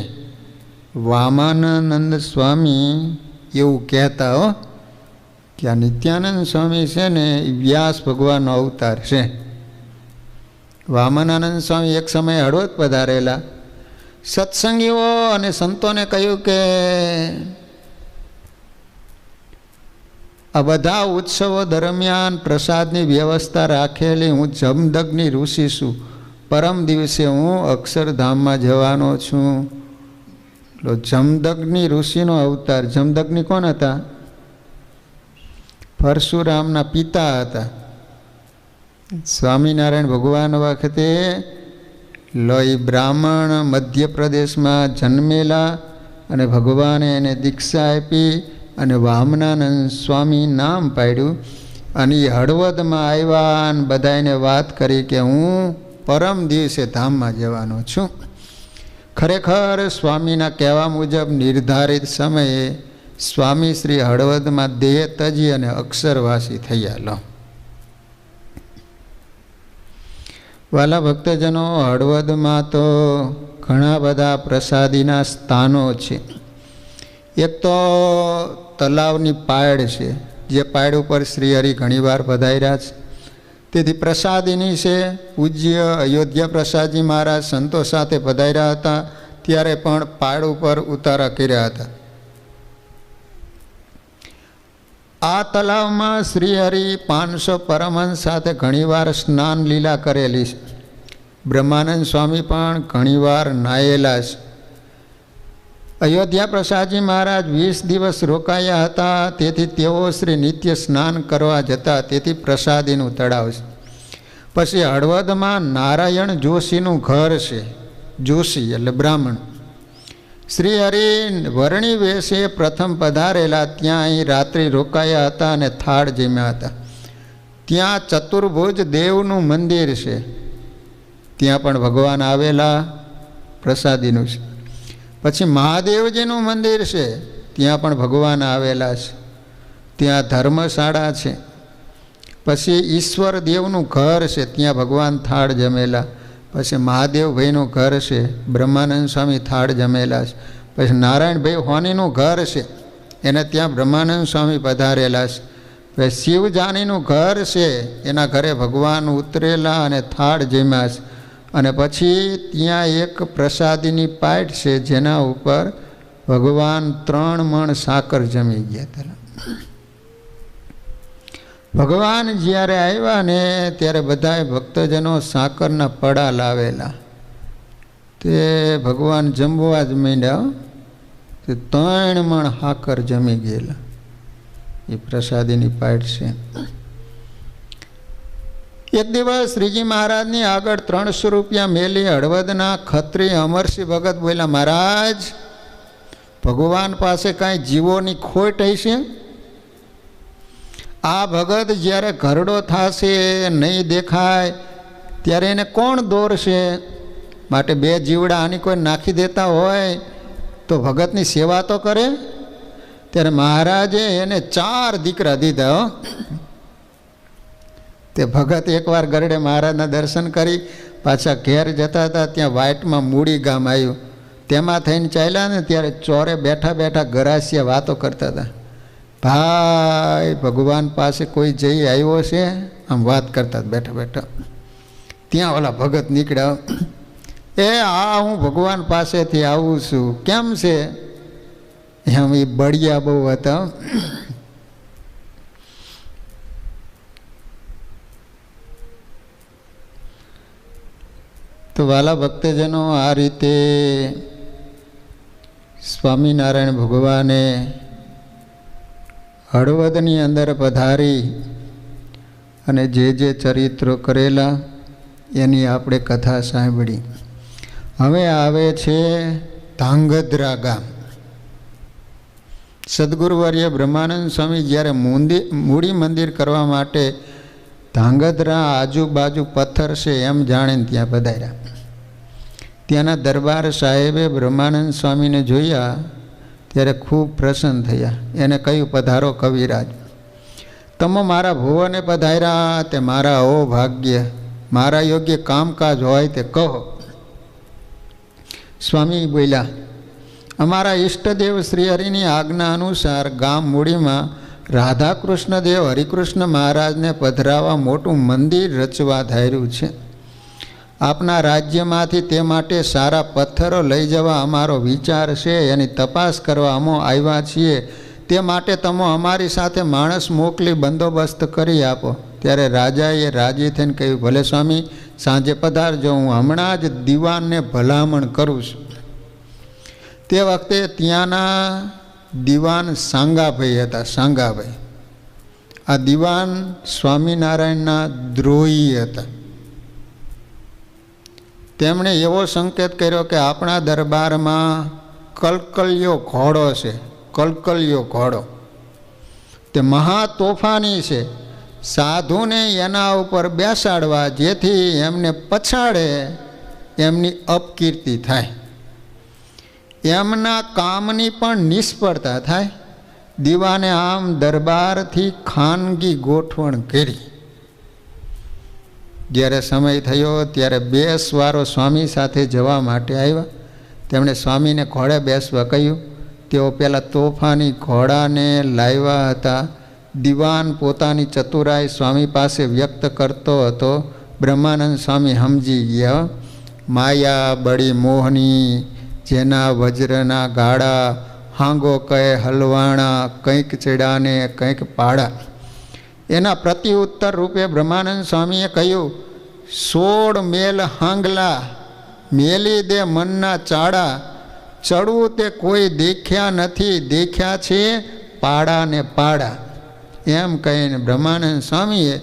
વામાનંદ સ્વામી એવું કહેતા હો કે આ નિત્યાનંદ સ્વામી છે ને એ વ્યાસ ભગવાનનો અવતાર છે. વામનાનંદ સ્વામી એક સમયે હળવદ પધારેલા. સત્સંગીઓ અને સંતોને કહ્યું કે આ બધા ઉત્સવો દરમિયાન પ્રસાદની વ્યવસ્થા રાખેલી. હું જમદગ્નિ ઋષિ છું, પરમ દિવસે હું અક્ષરધામમાં જવાનો છું. જમદગ્નિ ઋષિનો અવતાર. જમદગ્નિ કોણ હતા? પરશુરામના પિતા હતા. સ્વામિનારાયણ ભગવાન વખતે લોહી બ્રાહ્મણ મધ્યપ્રદેશમાં જન્મેલા અને ભગવાને એને દીક્ષા આપી અને વામનાનંદ સ્વામી નામ પાડ્યું. અને એ હળવદમાં આવ્યા અને બધાને વાત કરી કે હું પરમ દિવસે ધામમાં જવાનો છું. ખરેખર સ્વામીના કહેવા મુજબ નિર્ધારિત સમયે સ્વામી શ્રી હળવદમાં દેહ તજી અને અક્ષરવાસી થયા. લો, વાલા ભક્તજનો, હળવદમાં તો ઘણા બધા પ્રસાદીના સ્થાનો છે. એક તો તલાવની પાયડ છે, જે પાયડ ઉપર શ્રીહરિ ઘણીવાર પધાર્યા છે, તેથી પ્રસાદીની છે. પૂજ્ય અયોધ્યા પ્રસાદજી મહારાજ સંતો સાથે પધાર્યા હતા ત્યારે પણ પાયડ ઉપર ઉતારા કર્યા હતા. આ તલાવમાં શ્રીહરિ 500 પરમહંસ સાથે ઘણીવાર સ્નાન લીલા કરેલી છે. બ્રહ્માનંદ સ્વામી પણ ઘણીવાર નાયેલા છે. અયોધ્યા પ્રસાદજી મહારાજ 20 દિવસ રોકાયા હતા, તેથી તેઓ શ્રી નિત્ય સ્નાન કરવા જતા, તેથી પ્રસાદીનું તળાવ છે. પછી હળવદમાં નારાયણ જોશીનું ઘર છે. જોશી એટલે બ્રાહ્મણ. શ્રી હરિ વર્ણી વેશે પ્રથમ પધારેલા. ત્યાં અહીં રાત્રિ રોકાયા હતા અને થાળ જમ્યા હતા. ત્યાં ચતુર્ભુજ દેવનું મંદિર છે, ત્યાં પણ ભગવાન આવેલા, પ્રસાદીનું છે. પછી મહાદેવજીનું મંદિર છે, ત્યાં પણ ભગવાન આવેલા છે. ત્યાં ધર્મશાળા છે. પછી ઈશ્વર દેવનું ઘર છે, ત્યાં ભગવાન થાળ જમેલા. પછી મહાદેવભાઈનું ઘર છે, બ્રહ્માનંદ સ્વામી થાળ જમેલા છે. પછી નારાયણભાઈ હોનીનું ઘર છે, એને ત્યાં બ્રહ્માનંદ સ્વામી પધારેલા છે. પછી શિવજાનીનું ઘર છે, એના ઘરે ભગવાન ઉતરેલા અને થાળ જમ્યા છે. અને પછી ત્યાં એક પ્રસાદીની પાટ છે, જેના ઉપર ભગવાન 3 મણ સાકર જમી ગયા હતા. ભગવાન જ્યારે આવ્યા ને ત્યારે બધાએ ભક્તજનો સાકરના પડા લાવેલા. તે ભગવાન જમવા જ માંડ્યા, તે 3 મણ સાકર જમી ગયેલા. એ પ્રસાદીની પાટ છે. એક દિવસ શ્રીજી મહારાજની આગળ 300 રૂપિયા મેલી હળવદના ખત્રી અમરસિંહ ભગત બોલ્યા, મહારાજ, ભગવાન પાસે કાંઈ જીવોની ખોટ હશે? આ ભગત જ્યારે ઘરડો થશે, નહીં દેખાય, ત્યારે એને કોણ દોરશે? માટે 2 જીવડા આની કોઈ નાખી દેતા હોય તો ભગતની સેવા તો કરે. ત્યારે મહારાજે એને 4 દીકરા દીધા. તે ભગત એકવાર ગરડે મહારાજના દર્શન કરી પાછા ઘેર જતા હતા. ત્યાં વાઇટમાં મૂડી ગામ આવ્યું. તેમાં થઈને ચાલ્યા ને ત્યારે ચોરે બેઠા બેઠા ગરાસિયા વાતો કરતા હતા. ભાઈ, ભગવાન પાસે કોઈ જઈ આવ્યો છે, આમ વાત કરતા બેઠા બેઠા. ત્યાં ઓલા ભગત નીકળ્યા, હું ભગવાન પાસેથી આવું છું. કેમ છે? એમ એ બળિયા બહુ હતા. તો વાલા ભક્તજનો, આ રીતે સ્વામિનારાયણ ભગવાને હળવદની અંદર પધારી અને જે ચરિત્રો કરેલા એની આપણે કથા સાંભળી. હવે આવે છે ધાંગધ્રા ગામ. સદગુરુવર્ય બ્રહ્માનંદ સ્વામી જ્યારે મૂડી મંદિર કરવા માટે ધાંગધ્રા આજુબાજુ પથ્થર છે એમ જાણીને ત્યાં પધાર્યા. ત્યાંના દરબાર સાહેબે બ્રહ્માનંદ સ્વામીને જોયા ત્યારે ખૂબ પ્રસન્ન થયા. એને કહ્યું, પધારો કવિરાજ, તમે મારા ભુવને પધાર્યા, તે મારા અહોભાગ્ય, મારા યોગ્ય કામકાજ હોય તે કહો. સ્વામી બોલ્યા, અમારા ઈષ્ટદેવ શ્રી હરિની આજ્ઞા અનુસાર ગામ મૂડીમાં રાધાકૃષ્ણદેવ હરિકૃષ્ણ મહારાજને પધરાવવા મોટું મંદિર રચવા ધાર્યું છે. આપના રાજ્યમાંથી તે માટે સારા પથ્થરો લઈ જવા અમારો વિચાર છે. એની તપાસ કરવા અમે આવ્યા છીએ. તે માટે તમે અમારી સાથે માણસ મોકલી બંદોબસ્ત કરી આપો. ત્યારે રાજાએ રાજી થઈને કહ્યું, ભલે સ્વામી, સાંજે પધારજો, હું હમણાં જ દીવાનને ભલામણ કરું છું. તે વખતે ત્યાંના દીવાન સાંગાભાઈ હતા. સાંગાભાઈ આ દીવાન સ્વામિનારાયણના દ્રોહી હતા. તેમણે એવો સંકેત કર્યો કે આપણા દરબારમાં કલકલિયો ઘોડો છે. કલકલિયો ઘોડો તે મહા તોફાની છે. સાધુને એના ઉપર બેસાડવા, જેથી એમને પછાડે એમની અપકીર્તિ થાય, એમના કામની પણ નિષ્ફળતા થાય. દીવાને આમ દરબારથી ખાનગી ગોઠવણ કરી. જ્યારે સમય થયો ત્યારે 2 સવારો સ્વામી સાથે જવા માટે આવ્યા. તેમણે સ્વામીને ઘોડે બેસવા કહ્યું. તેઓ પેલા તોફાની ઘોડાને લાવ્યા હતા. દીવાન પોતાની ચતુરાઈ સ્વામી પાસે વ્યક્ત કરતો હતો. બ્રહ્માનંદ સ્વામી સમજી ગયા. માયા બળી મોહની, જેના વજ્રના ગાળા, હાંગો કહે હલવાણા, કંઈક ચેડાને કંઈક પાડા. એના પ્રત્યુત્તર રૂપે બ્રહ્માનંદ સ્વામીએ કહ્યું, 16 મેલ હાંગલા, મેલી દે મનના ચાડા, ચડવું તે કોઈ દેખ્યા નથી, દેખ્યા છે પાડા ને પાડા. એમ કહીને બ્રહ્માનંદ સ્વામીએ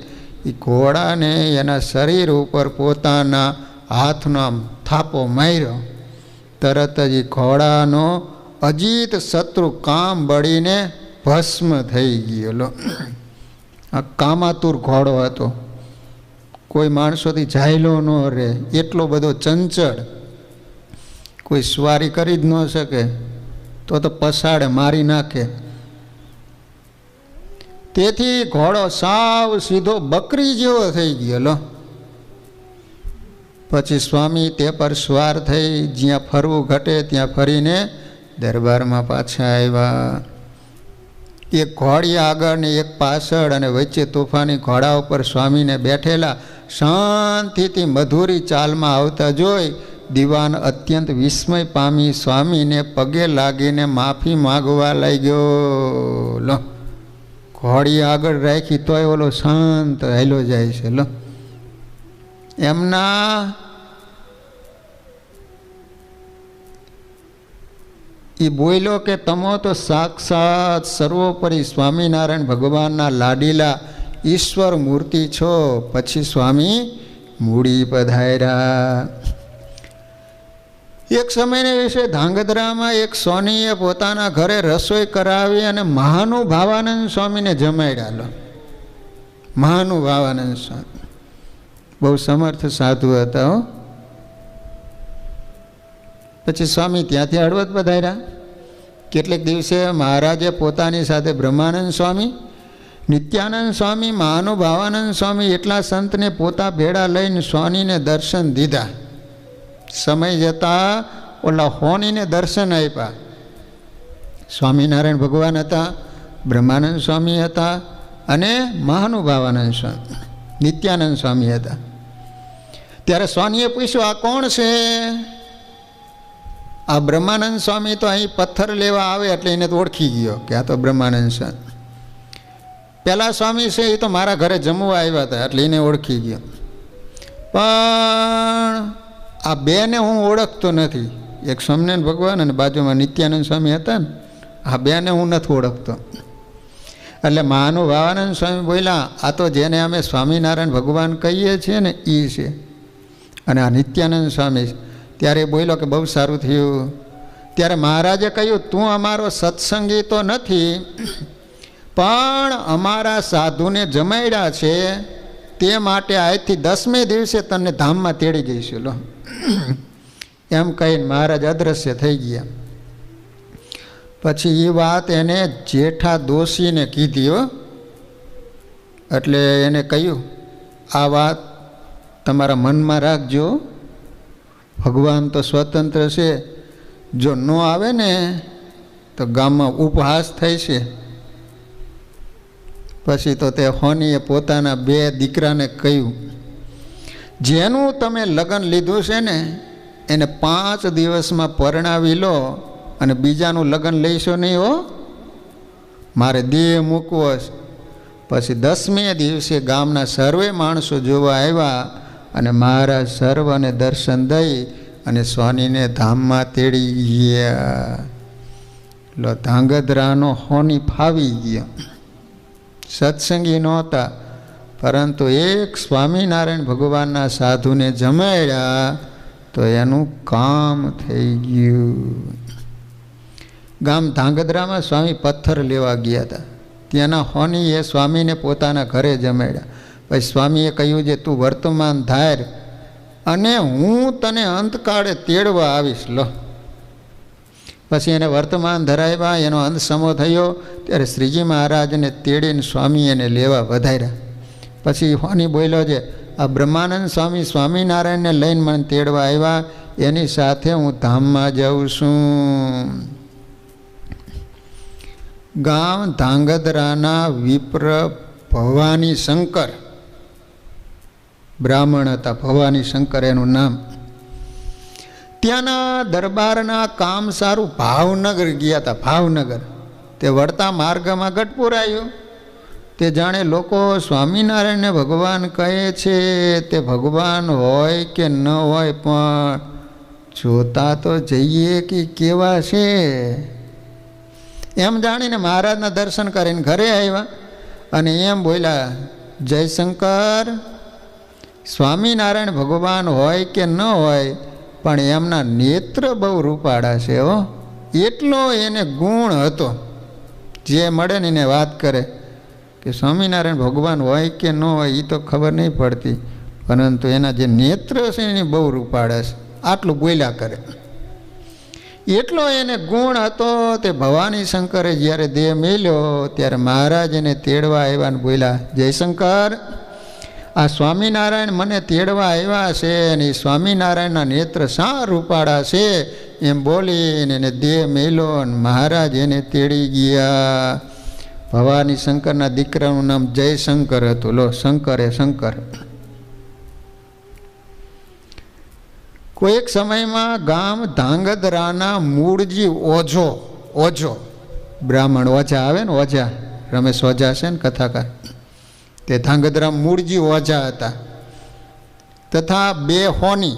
એ ઘોડાને એના શરીર ઉપર પોતાના હાથનો આમ થાપો માર્યો તરત જ ઘોડાનો અજીત શત્રુ કામ બળીને ભસ્મ થઈ ગયેલો. આ કામાતુર ઘોડો હતો, કોઈ માણસોથી જાયલો ન રહે, એટલો બધો ચંચળ, કોઈ સ્વારી કરી જ ન શકે, તો પસાડે, મારી નાખે. તેથી ઘોડો સાવ સીધો બકરી જેવો થઈ ગયેલો. પછી સ્વામી તે પર સવાર થઈ જ્યાં ફરવું ઘટે ત્યાં ફરીને દરબારમાં પાછા આવ્યા. એક ઘોડી આગળ ને એક પાછળ, અને વચ્ચે તોફાની ઘોડા ઉપર સ્વામીને બેઠેલા શાંતિથી મધુરી ચાલમાં આવતા જોઈ દીવાન અત્યંત વિસ્મય પામી સ્વામીને પગે લાગીને માફી માગવા લાગ્યો. લો, ઘોડી આગળ રાખી તોય ઓલો શાંત હાલ્યો જાય છે. લો, એમના એ બોલ્યો કે તમો તો સાક્ષાત સર્વોપરી સ્વામિનારાયણ ભગવાનના લાડીલા ઈશ્વર મૂર્તિ છો. પછી સ્વામી મૂડી પધાર્યા. એક સમયને વિશે ધાંગધ્રામાં એક સોનીએ પોતાના ઘરે રસોઈ કરાવી અને મહાનુભાવાનંદ સ્વામીને જમાડ્યા. લો, મહાનુભાવાનંદ સ્વામી બહુ સમર્થ સાધુ હતા. પછી સ્વામી ત્યાંથી હળવદ પધાર્યા. કેટલેક દિવસે મહારાજે પોતાની સાથે બ્રહ્માનંદ સ્વામી, નિત્યાનંદ સ્વામી, મહાનુભાવાનંદ સ્વામી એટલા સંતને પોતા ભેળા લઈને સ્વામીને દર્શન દીધા. સમય જતાં ઓલા હોનીને દર્શન આપ્યા. સ્વામિનારાયણ ભગવાન હતા, બ્રહ્માનંદ સ્વામી હતા, અને મહાનુભાવાનંદ સ્વામી, નિત્યાનંદ સ્વામી હતા. ત્યારે સ્વામીએ પૂછ્યું, આ કોણ છે? આ બ્રહ્માનંદ સ્વામી તો અહીં પથ્થર લેવા આવે એટલે એને તો ઓળખી ગયો કે આ તો બ્રહ્માનંદ સ્વામી. પહેલાં સ્વામી છે એ તો મારા ઘરે જમવા આવ્યા હતા એટલે એને ઓળખી ગયો. પણ આ બેને હું ઓળખતો નથી. એક સ્વામિનારાયણ ભગવાન અને બાજુમાં નિત્યાનંદ સ્વામી હતા ને, આ બેને હું નથી ઓળખતો. એટલે મહાનુભાવાનંદ સ્વામી બોલ્યા, આ તો જેને અમે સ્વામિનારાયણ ભગવાન કહીએ છીએ ને એ છે, અને આ નિત્યાનંદ સ્વામી. ત્યારે બોલ્યો કે બહુ સારું થયું. ત્યારે મહારાજે કહ્યું, તું અમારો સત્સંગી તો નથી, પણ અમારા સાધુને જમાડ્યા છે, તે માટે આજથી 10મે દિવસે તને ધામમાં તેડી જઈશું. લો, એમ કહીને મહારાજ અદ્રશ્ય થઈ ગયા. પછી એ વાત એને જેઠા દોશીને કીધી. હો, એટલે એને કહ્યું, આ વાત તમારા મનમાં રાખજો, ભગવાન તો સ્વતંત્ર છે, જો ન આવે ને તો ગામમાં ઉપહાસ થાય છે. પછી તો તે હોનીએ પોતાના 2 દીકરાને કહ્યું, જેનું તમે લગ્ન લીધું છે ને એને 5 દિવસમાં પરણાવી લો, અને બીજાનું લગ્ન લઈશો નહીં. હો, મારે દેહ મૂકવો છે. પછી 10મે દિવસે ગામના સર્વે માણસો જોવા આવ્યા, અને મહારાજ સર્વને દર્શન દઈ અને સ્વામીને ધામમાં તેડી ગયા. લો, ધાંગધ્રાનો હોની ફાવી ગયો. સત્સંગી નહોતા, પરંતુ એક સ્વામિનારાયણ ભગવાનના સાધુને જમાડ્યા તો એનું કામ થઈ ગયું. ગામ ધાંગધ્રામાં સ્વામી પથ્થર લેવા ગયા હતા. ત્યાંના હોનીએ સ્વામીને પોતાના ઘરે જમાડ્યા. પછી સ્વામીએ કહ્યું, જે તું વર્તમાન ધાર અને હું તને અંતકાળે તેડવા આવીશ. લો, પછી એને વર્તમાન ધરાવ્યા. એનો અંત સમો થયો ત્યારે શ્રીજી મહારાજને તેડીને સ્વામી એને લેવા વધાર્યા. પછી હોની બોલ્યો છે, આ બ્રહ્માનંદ સ્વામી સ્વામિનારાયણને લઈને મને તેડવા આવ્યા, એની સાથે હું ધામમાં જાઉં છું. ગામ ધાંગધ્રાના વિપ્ર ભવાની શંકર બ્રાહ્મણ હતા. ભવાની શંકર એનું નામ. ત્યાંના દરબારના કામ સારું ભાવનગર ગયા હતા. ભાવનગર તે વળતા માર્ગમાં ગઢપુર આવ્યું. તે જાણે લોકો સ્વામિનારાયણને ભગવાન કહે છે, તે ભગવાન હોય કે ન હોય, પણ જોતા તો જઈએ કે કેવા છે એમ જાણીને મહારાજના દર્શન કરીને ઘરે આવ્યા. અને એમ બોલ્યા, જયશંકર, સ્વામિનારાયણ ભગવાન હોય કે ન હોય, પણ એમના નેત્ર બહુ રૂપાળા છે હો. એટલો એને ગુણ હતો. જે મળે ને એને વાત કરે કે સ્વામિનારાયણ ભગવાન હોય કે ન હોય એ તો ખબર નહીં પડતી, પરંતુ એના જે નેત્ર છે એની બહુ રૂપાળા છે. આટલું બોલ્યા કરે. એટલો એને ગુણ હતો. તે ભવાની શંકરે જ્યારે દેહ મેલ્યો ત્યારે મહારાજ એને તેડવા આવ્યા ને બોલ્યા, જયશંકર, આ સ્વામિનારાયણ મને તેડવા આવ્યા છે અને એ સ્વામિનારાયણના નેત્ર શા રૂપાળા છે એમ બોલીને એને દેહ મેલ્યો અને મહારાજ એને તેડી ગયા. ભવાની શંકરના દીકરાનું નામ જયશંકર હતું. લો, શંકર એ શંકર. કોઈક સમયમાં ગામ ધાંગધ્રાના મૂળજી ઓઝો બ્રાહ્મણ ઓઝા આવે ને, ઓઝા રમેશ ઓઝા છે ને કથાકાર, તે ધાંગધ્રા મૂળજી ઓઝા હતા. તથા બે હોની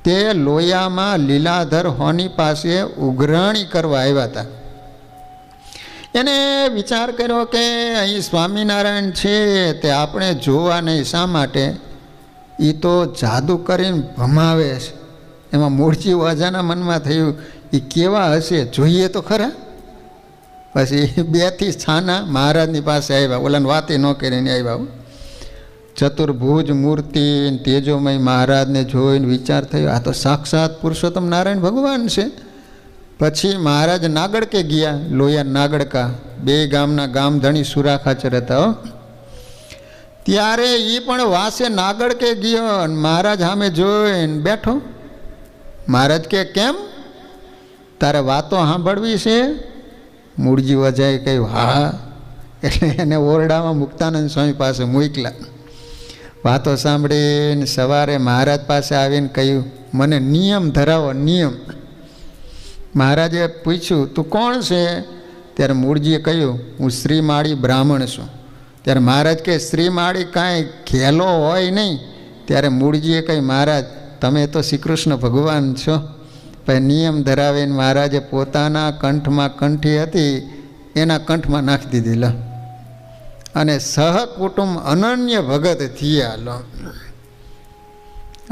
તે લોયામાં લીલાધર હોની પાસે ઉઘરાણી કરવા આવ્યા હતા. એને વિચાર કર્યો કે અહીં સ્વામિનારાયણ છે તે આપણે જોવા નહીં, શા માટે? એ તો જાદુ કરીને ભમાવે છે. એમાં મૂળજી ઓઝાના મનમાં થયું એ કેવા હશે, જોઈએ તો ખરા. પછી 2 થી છાના મહારાજની પાસે આવ્યા. ઓલાને વાતે ન કરીને આવ્યા. ચતુર્ભુજ મૂર્તિ તેજોમય મહારાજને જોઈને વિચાર થયો આ તો સાક્ષાત પુરુષોત્તમ નારાયણ ભગવાન છે. પછી મહારાજ નાગડકે ગયા. લોયા નાગડકા 2 ગામના ગામધણી સુરાખાચર હતા. ત્યારે એ પણ વાસે નાગડકે ગયો અને મહારાજ સામે જોઈને બેઠો. મહારાજ કે કેમ, તારે વાતો સાંભળવી છે? મૂળજી ઓઝાએ કહ્યું હા. એટલે એને ઓરડામાં મુક્તાનંદ સ્વામી પાસે મૂકલા. વાતો સાંભળીને સવારે મહારાજ પાસે આવીને કહ્યું મને નિયમ ધરાવો, નિયમ. મહારાજે પૂછ્યું તું કોણ છે? ત્યારે મૂળજીએ કહ્યું હું શ્રીમાળી બ્રાહ્મણ છું. ત્યારે મહારાજ કે શ્રીમાળી કાંઈ ખેલો હોય નહીં. ત્યારે મૂળજીએ કહ્યું મહારાજ તમે તો શ્રી કૃષ્ણ ભગવાન છો. પછી નિયમ ધરાવીને મહારાજે પોતાના કંઠમાં કંઠી હતી એના કંઠમાં નાખી દીધી. લો, અને સહકુટુંબ અનન્ય ભગત થયા. લો,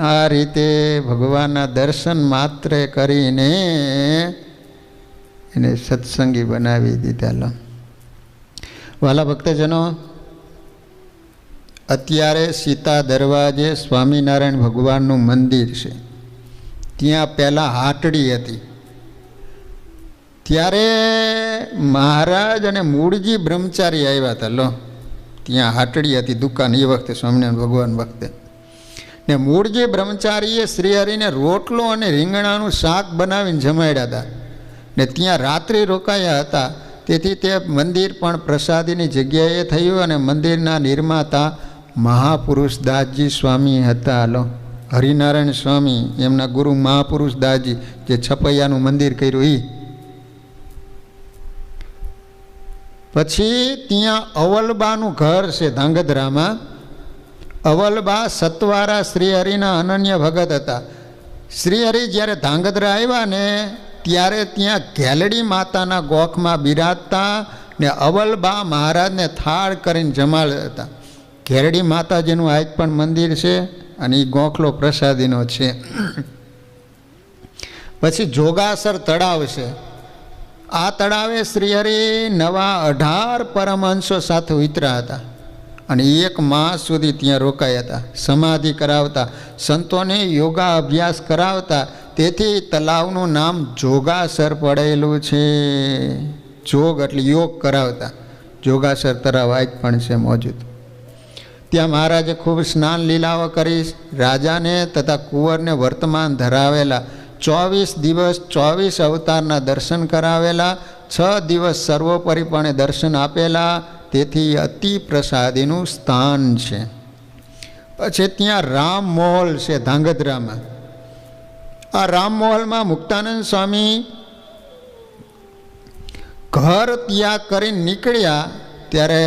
આ રીતે ભગવાનના દર્શન માત્ર કરીને એને સત્સંગી બનાવી દીધા. લો, વાલા ભક્તજનો, અત્યારે સીતા દરવાજે સ્વામિનારાયણ ભગવાનનું મંદિર છે. ત્યાં પહેલાં હાટડી હતી. ત્યારે મહારાજ અને મૂળજી બ્રહ્મચારી આવ્યા હતા. લો, ત્યાં હાટડી હતી, દુકાન. એ વખતે સ્વામિનારાયણ ભગવાન વખતે. ને મૂળજી બ્રહ્મચારીએ શ્રીહરિને રોટલો અને રીંગણાનું શાક બનાવીને જમાડ્યા હતા. ને ત્યાં રાત્રિ રોકાયા હતા. તેથી તે મંદિર પણ પ્રસાદીની જગ્યાએ થયું. અને મંદિરના નિર્માતા મહાપુરુષ દાસજી સ્વામી હતા. લો, હરિનારાયણ સ્વામી એમના ગુરુ મહાપુરુષ દાસજી, જે છપૈયાનું મંદિર કર્યું એ. પછી ત્યાં અવલબાનું ઘર છે ધાંગધ્રામાં. અવલબા સતવારા શ્રીહરિના અનન્ય ભગત હતા. શ્રીહરિ જ્યારે ધાંગધ્રા આવ્યા ને ત્યારે ત્યાં ઘેલડી માતાના ગોખમાં બિરાજતા ને અવલબા મહારાજને થાળ કરીને જમાડતા હતા. ઘેરડી માતાજીનું આજ પણ મંદિર છે અને એ ગોખલો પ્રસાદીનો છે. પછી જોગાસર તળાવ છે. આ તળાવે શ્રીહરિ નવા 18 પરમહંસો સાથે ઉતર્યા હતા અને 1 માસ સુધી ત્યાં રોકાયા હતા. સમાધિ કરાવતા, સંતોને યોગા અભ્યાસ કરાવતા. તેથી તળાવનું નામ જોગાસર પડેલું છે. જોગ એટલે યોગ કરાવતા. જોગાસર તળાવ આજ પણ છે મોજૂદ. ત્યાં મહારાજે ખૂબ સ્નાન લીલાઓ કરી. રાજાને તથા કુંવરને વર્તમાન ધરાવેલા. 24 દિવસ 24 અવતારના દર્શન કરાવેલા. 6 દિવસ સર્વોપરીપણે દર્શન આપેલા. તેથી અતિ પ્રસાદીનું સ્થાન છે. પછી ત્યાં રામ મહોલ છે ધાંગધ્રામાં. આ રામ મહોલમાં મુક્તાનંદ સ્વામી ઘર ત્યાગ કરીને નીકળ્યા ત્યારે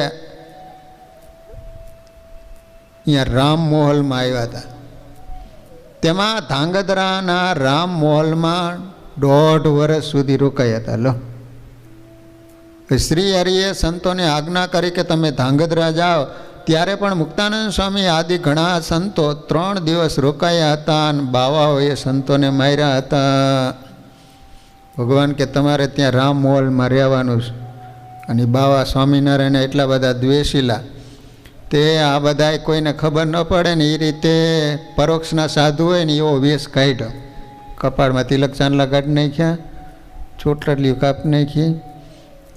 અહીંયા રામ મહોલમાં આવ્યા હતા. તેમાં ધાંગધ્રાના રામ મહોલમાં 1.5 વર્ષ સુધી રોકાયા હતા. લો, શ્રી હરિએ સંતોને આજ્ઞા કરી કે તમે ધાંગધ્રા જાઓ ત્યારે પણ મુક્તાનંદ સ્વામી આદિ ઘણા સંતો 3 દિવસ રોકાયા હતા અને બાવાઓએ સંતોને માર્યા હતા. ભગવાન કે તમારે ત્યાં રામ મોલમાં રહેવાનું છે. અને બાવા સ્વામિનારાયણ એટલા બધા દ્વેષીલા તે આ બધા કોઈને ખબર ન પડે ને એ રીતે પરોક્ષના સાધુ હોય ને એવો વેશ કાઢ્યો. કપાળમાં તિલક ચાંદલા કાઢી નાખ્યા, ચોટલી કાપી નાખી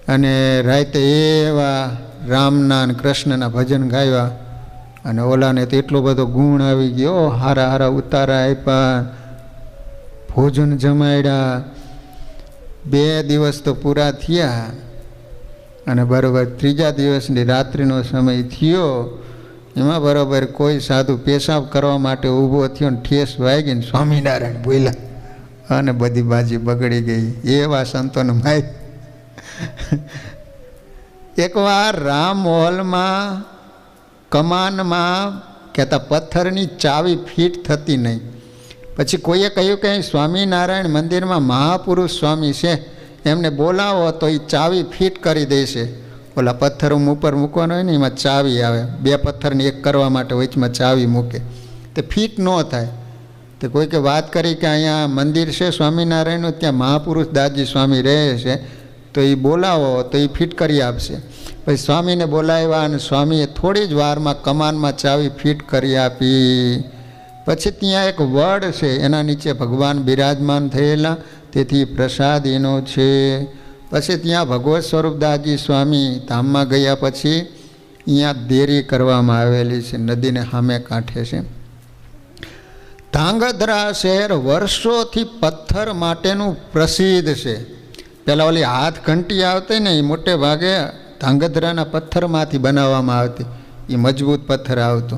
અને રાતે એવા રામના અને કૃષ્ણના ભજન ગાયા. અને ઓલાને તો એટલો બધો ગુણ આવી ગયો, હારા હારા ઉતારા આપ્યા, ભોજન જમાડ્યા. 2 દિવસ તો પૂરા થયા અને બરાબર 3જા દિવસની રાત્રિનો સમય થયો. એમાં બરાબર કોઈ સાધુ પેશાબ કરવા માટે ઊભો થયો ને ઠેસ વાગીને સ્વામિનારાયણ બોલ્યા અને બધી બાજી બગડી ગઈ. એવા સંતોને માય. એકવાર રામ મોહલમાં કમાનમાં કહેતા પથ્થરની ચાવી ફીટ થતી નહીં. પછી કોઈએ કહ્યું કે સ્વામિનારાયણ મંદિરમાં મહાપુરુષ સ્વામી છે, એમને બોલાવો તો એ ચાવી ફીટ કરી દેશે. ઓલા પથ્થર ઉપર મૂકવાનો હોય ને એમાં ચાવી આવે, 2 પથ્થરને એક કરવા માટે વચમાં ચાવી મૂકે, તે ફીટ ન થાય. તો કોઈ કે વાત કરી કે અહીંયા મંદિર છે સ્વામિનારાયણનું, ત્યાં મહાપુરુષ દાસજી સ્વામી રહે છે, તો એ બોલાવો તો એ ફિટ કરી આપશે. પછી સ્વામીને બોલાવ્યા અને સ્વામીએ થોડી જ વારમાં કમાનમાં ચાવી ફિટ કરી આપી. પછી ત્યાં એક વડ છે, એના નીચે ભગવાન બિરાજમાન થયેલા, તેથી પ્રસાદ એનો છે. પછી ત્યાં ભગવત સ્વરૂપદાસજી સ્વામી ધામમાં ગયા પછી અહીંયા દેરી કરવામાં આવેલી છે, નદીને સામે કાંઠે છે. ધાંગધ્રા શહેર વર્ષોથી પથ્થર માટેનું પ્રસિદ્ધ છે. પહેલાં ઓલી હાથ ઘંટી આવતી ને એ મોટે ભાગે ધાંગધ્રાના પથ્થરમાંથી બનાવવામાં આવતી, એ મજબૂત પથ્થર આવતો.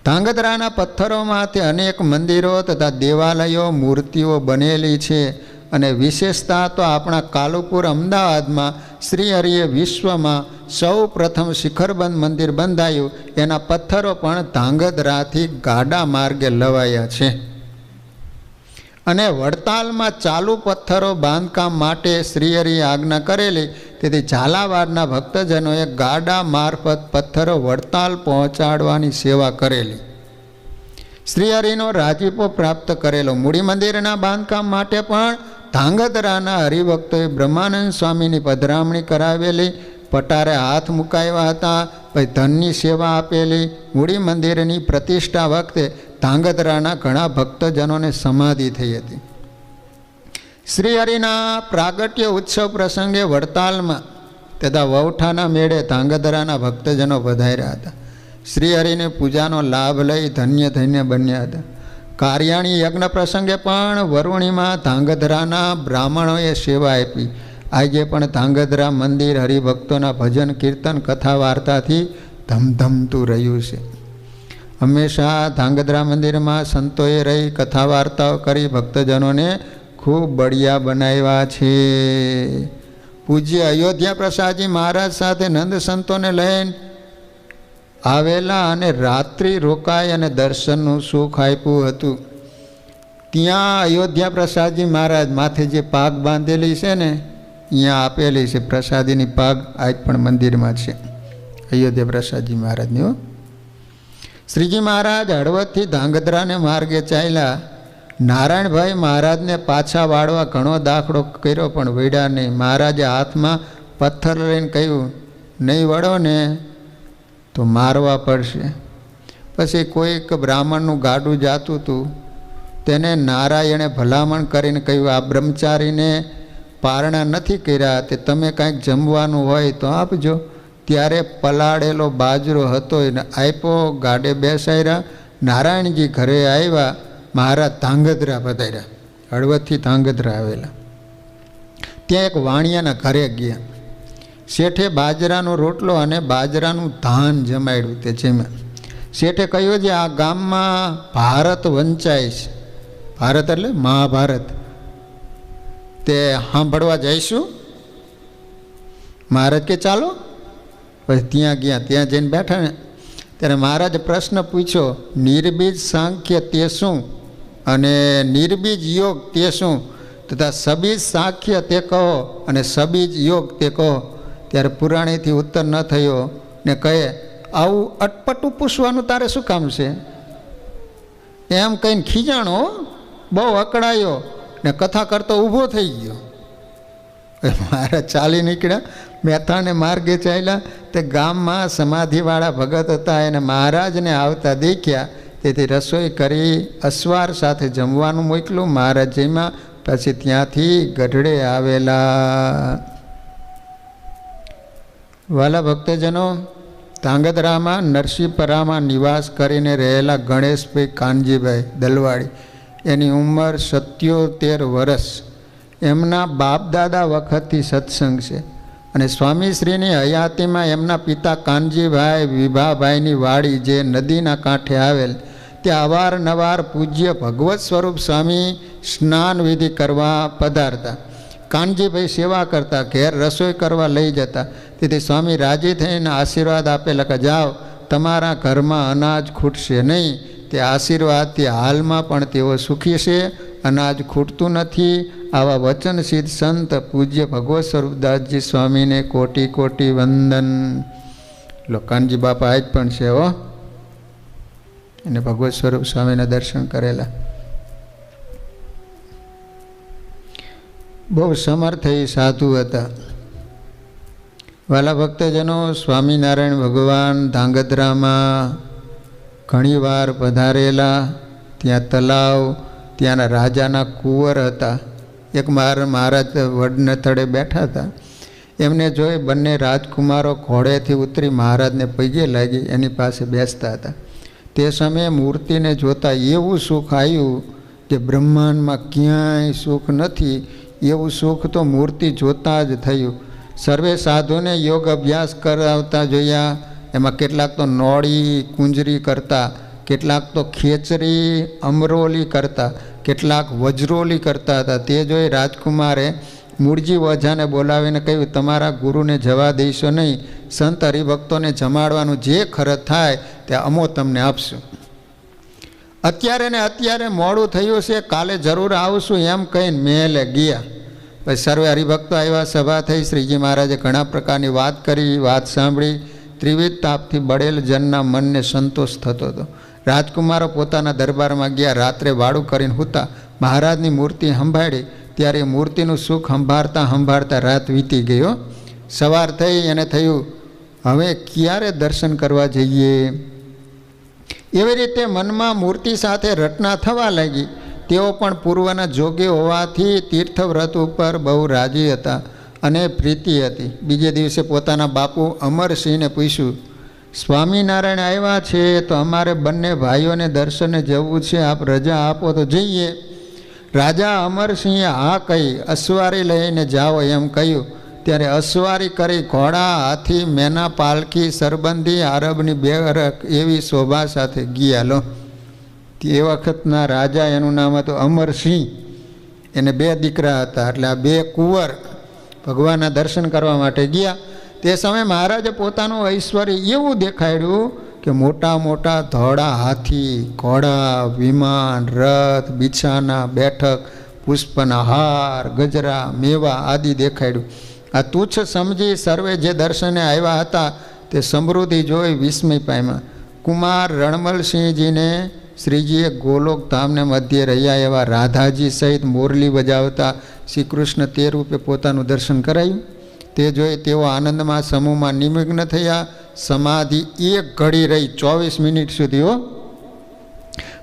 ધાંગધ્રાના પથ્થરોમાંથી અનેક મંદિરો તથા દેવાલયો, મૂર્તિઓ બનેલી છે. અને વિશેષતા તો આપણા કાલુપુર અમદાવાદમાં શ્રી હરિએ વિશ્વમાં સૌ પ્રથમ શિખરબંધ મંદિર બંધાયું, એના પથ્થરો પણ ધાંગધ્રાથી ગાડા માર્ગે લવાયા છે. અને વડતાલમાં ચાલુ પથ્થરો બાંધકામ માટે શ્રીહરિએ આજ્ઞા કરેલી, તેથી ઝાલાવાડના ભક્તજનોએ ગાડા મારફત પથ્થરો વડતાલ પહોંચાડવાની સેવા કરેલી. શ્રીહરિનો રાજીપો પ્રાપ્ત કરેલો. મૂડી મંદિરના બાંધકામ માટે પણ ધાંગધ્રાના હરિભક્તોએ બ્રહ્માનંદ સ્વામીની પધરામણી કરાવેલી, પટારે હાથ મુકાવ્યા હતા, પછી ધનની સેવા આપેલી. મૂડી મંદિરની પ્રતિષ્ઠા વખતે ધાંગધ્રાના ઘણા ભક્તજનોને સમાધિ થઈ હતી. શ્રીહરિના પ્રાગટ્ય ઉત્સવ પ્રસંગે વડતાલમાં તથા વૌઠાના મેળે ધાંગધ્રાના ભક્તજનો પધાર્યા હતા. શ્રીહરિની પૂજાનો લાભ લઈ ધન્ય ધન્ય બન્યા હતા. કાર્યાણી યજ્ઞ પ્રસંગે પણ વરુણીમાં ધાંગધ્રાના બ્રાહ્મણોએ સેવા આપી. આજે પણ ધાંગધ્રા મંદિર હરિભક્તોના ભજન કીર્તન કથા વાર્તાથી ધમધમતું રહ્યું છે. હંમેશા ધાંગધ્રા મંદિરમાં સંતોએ રહી કથા વાર્તાઓ કરી ભક્તજનોને ખૂબ બળિયા બનાવ્યા છે. પૂજ્ય અયોધ્યા પ્રસાદજી મહારાજ સાથે નંદ સંતોને લઈને આવેલા અને રાત્રિ રોકાઈ અને દર્શનનું સુખ આપ્યું હતું. ત્યાં અયોધ્યા પ્રસાદજી મહારાજ માથે જે પાગ બાંધેલી છે ને અહીંયા આપેલી છે, પ્રસાદીની પાગ આજ પણ મંદિરમાં છે અયોધ્યા પ્રસાદજી મહારાજની. શ્રીજી મહારાજ હળવદથી ધાંગધ્રાને માર્ગે ચાલ્યા. નારાયણભાઈ મહારાજને પાછા વાળવા ઘણો દાખલો કર્યો પણ વળ્યા નહીં. મહારાજે હાથમાં પથ્થર લઈને કહ્યું, નહીં વળો ને તો મારવા પડશે. પછી કોઈક બ્રાહ્મણનું ગાડું જાતું હતું, તેને નારાયણે ભલામણ કરીને કહ્યું, આ બ્રહ્મચારીને પારણા નથી કર્યા, તે તમે કાંઈક જમવાનું હોય તો આપજો. ત્યારે પલાળેલો બાજરો હતો એને આપ્યો, ગાડે બેસાડ્યા. નારાયણજી ઘરે આવ્યા, મહારાજ ધાંગધ્રા પધાર્યા, હળવદથી ધાંગધ્રા આવેલા. ત્યાં એક વાણિયાના ઘરે ગયા. શેઠે બાજરાનો રોટલો અને બાજરાનું ધાન જમાડ્યું. તે જેમાં શેઠે કહ્યું છે, આ ગામમાં ભારત વંચાય છે. ભારત એટલે મહાભારત, તે સાંભળવા જઈશું? મહારાજ કે ચાલો. પછી ત્યાં ગયા. ત્યાં જઈને બેઠા ને ત્યારે મહારાજે પ્રશ્ન પૂછ્યો, નિર્બીજ સાંખ્ય તે શું અને નિર્બીજ યોગ તે શું, તથા સબીજ સાંખ્ય તે કહો અને સબીજ યોગ તે કહો. ત્યારે પુરાણીથી ઉત્તર ન થયો ને કહે, આવું અટપટું પૂછવાનું તારે શું કામ છે? એમ કહીને ખીજાણો, બહુ અકળાયો ને કથા કરતો ઊભો થઈ ગયો. મારા ચાલી નીકળ્યા, મહેતાને માર્ગે ચાલ્યા. તે ગામમાં સમાધિવાળા ભગત હતા, એને મહારાજને આવતા દેખ્યા. તેથી રસોઈ કરી અસવાર સાથે જમવાનું મોકલું. મહારાજ જમ્યા પછી ત્યાંથી ગઢડે આવેલા. વાલા ભક્તજનો, ધાંગધ્રામાં નરસિંહપરામાં નિવાસ કરીને રહેલા ગણેશભાઈ કાનજીભાઈ દલવાડી, એની ઉંમર 77 વર્ષ. એમના બાપ દાદા વખતથી સત્સંગ છે. અને સ્વામીશ્રીની હયાતીમાં એમના પિતા કાનજીભાઈ વિભાભાઈની વાડી, જે નદીના કાંઠે આવેલ, ત્યાં અવારનવાર પૂજ્ય ભગવત સ્વરૂપ સ્વામી સ્નાન વિધિ કરવા પધારતા. કાનજીભાઈ સેવા કરતા, ઘેર રસોઈ કરવા લઈ જતા. તેથી સ્વામી રાજી થઈને આશીર્વાદ આપેલા કે જાઓ, તમારા ઘરમાં અનાજ ખૂટશે નહીં. તે આશીર્વાદથી હાલમાં પણ તેઓ સુખી છે, અનાજ ખૂટતું નથી. આવા વચનસિદ્ધ સંત પૂજ્ય ભગવત સ્વરૂપદાસજી સ્વામીને કોટી કોટી વંદન. લો, કાનજી બાપા આજ પણ છે હો, એને ભગવત સ્વરૂપ સ્વામીના દર્શન કરેલા. બહુ સમર્થ સાધુ હતા. વાલા ભક્તજનો, સ્વામિનારાયણ ભગવાન ધાંગધ્રામાં ઘણીવાર પધારેલા. ત્યાં તલાવ, ત્યાંના રાજાના કુંવર હતા. એક મહારાજ વડને તળે બેઠા હતા. એમને જોઈ બંને રાજકુમારો ઘોડેથી ઉતરી મહારાજને પગે લાગી એની પાસે બેસતા હતા. તે સમયે મૂર્તિને જોતાં એવું સુખ આવ્યું જે બ્રહ્માંડમાં ક્યાંય સુખ નથી. એવું સુખ તો મૂર્તિ જોતાં જ થયું. સર્વે સાધુને યોગ અભ્યાસ કરાવતા જોયા. એમાં કેટલાક તો નોળી કુંજરી કરતા, કેટલાક તો ખેચરી અમરોલી કરતા, કેટલાક વજરોલી કરતા હતા. તે જોઈ રાજકુમારે મૂળજી ઓઝાને બોલાવીને કહ્યું, તમારા ગુરુને જવા દઈશો નહીં. સંત હરિભક્તોને જમાડવાનું જે ખર્ચ થાય તે અમો તમને આપશું. અત્યારે ને અત્યારે મોડું થયું છે, કાલે જરૂર આવશું એમ કહીને મહેલે ગયા. પછી સર્વે હરિભક્તો આવ્યા, સભા થઈ. શ્રીજી મહારાજે ઘણા પ્રકારની વાત કરી. વાત સાંભળી ત્રિવિધ તાપથી બળેલ જનના મનને સંતોષ થતો હતો. રાજકુમારો પોતાના દરબારમાં ગયા. રાત્રે વાડું કરીને સૂતા. મહારાજની મૂર્તિ સંભાળી. ત્યારે મૂર્તિનું સુખ સંભાળતા રાત વીતી ગયો. સવાર થઈ એને થયું, હવે ક્યારે દર્શન કરવા જઈએ. એવી રીતે મનમાં મૂર્તિ સાથે રચના થવા લાગી. તેઓ પણ પૂર્વના જોગી હોવાથી તીર્થવ્રત ઉપર બહુ રાજી હતા અને પ્રીતિ હતી. બીજે દિવસે પોતાના બાપુ અમરસિંહને પૂછ્યું, સ્વામિનારાયણ આવ્યા છે તો અમારે બંને ભાઈઓને દર્શને જવું છે, આપ રજા આપો તો જઈએ. રાજા અમરસિંહે હા કહી અસવારી લઈને જાઓ એમ કહ્યું. ત્યારે અસવારી કરી ઘોડા, હાથી, મેના, પાલખી, સરબંધી, આરબની બેરક એવી શોભા સાથે ગયા. લો, તે વખતના રાજા, એનું નામ હતું અમરસિંહ. એને 2 દીકરા હતા. એટલે આ 2 કુંવર ભગવાનના દર્શન કરવા માટે ગયા. તે સમયે મહારાજે પોતાનું ઐશ્વર્ય એવું દેખાડ્યું કે મોટા મોટા ધોળા હાથી, ઘોડા, વિમાન, રથ, બિછાના, બેઠક, પુષ્પના હાર, ગજરા, મેવા આદિ દેખાડ્યું. આ તુચ્છ સમજી સર્વે જે દર્શને આવ્યા હતા તે સમૃદ્ધિ જોઈ વિસ્મય પામ્યા. કુમાર રણમલસિંહજીને શ્રીજીએ ગોલોક ધામને મધ્યે રહ્યા એવા રાધાજી સહિત મોરલી બજાવતા શ્રી કૃષ્ણ તે રૂપે પોતાનું દર્શન કરાયું. તે જોઈ તેઓ આનંદમાં સમૂહમાં નિમગ્ન થયા. સમાધિ 1 ઘડી રહી, 24 મિનિટ સુધી હો.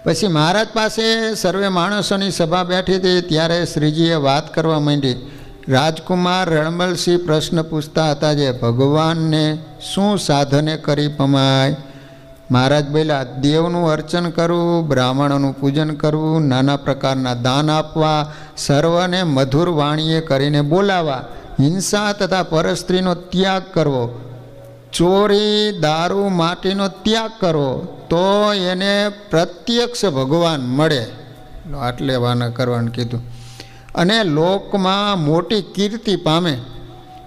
પછી મહારાજ પાસે સર્વે માણસોની સભા બેઠી હતી. ત્યારે શ્રીજીએ વાત કરવા માંડી. રાજકુમાર રણમલસિંહ પ્રશ્ન પૂછતા હતા, જે ભગવાનને શું સાધને કરી પમાય. મહારાજ બોલ્યા, દેવનું અર્ચન કરવું, બ્રાહ્મણોનું પૂજન કરવું, નાના પ્રકારના દાન આપવા, સર્વને મધુર વાણીએ કરીને બોલાવા, હિંસા તથા પરસ્ત્રીનો ત્યાગ કરવો, ચોરી, દારૂ, માટીનો ત્યાગ કરવો, તો એને પ્રત્યક્ષ ભગવાન મળે. આટલે વાના કરવાનું કીધું. અને લોકમાં મોટી કીર્તિ પામે,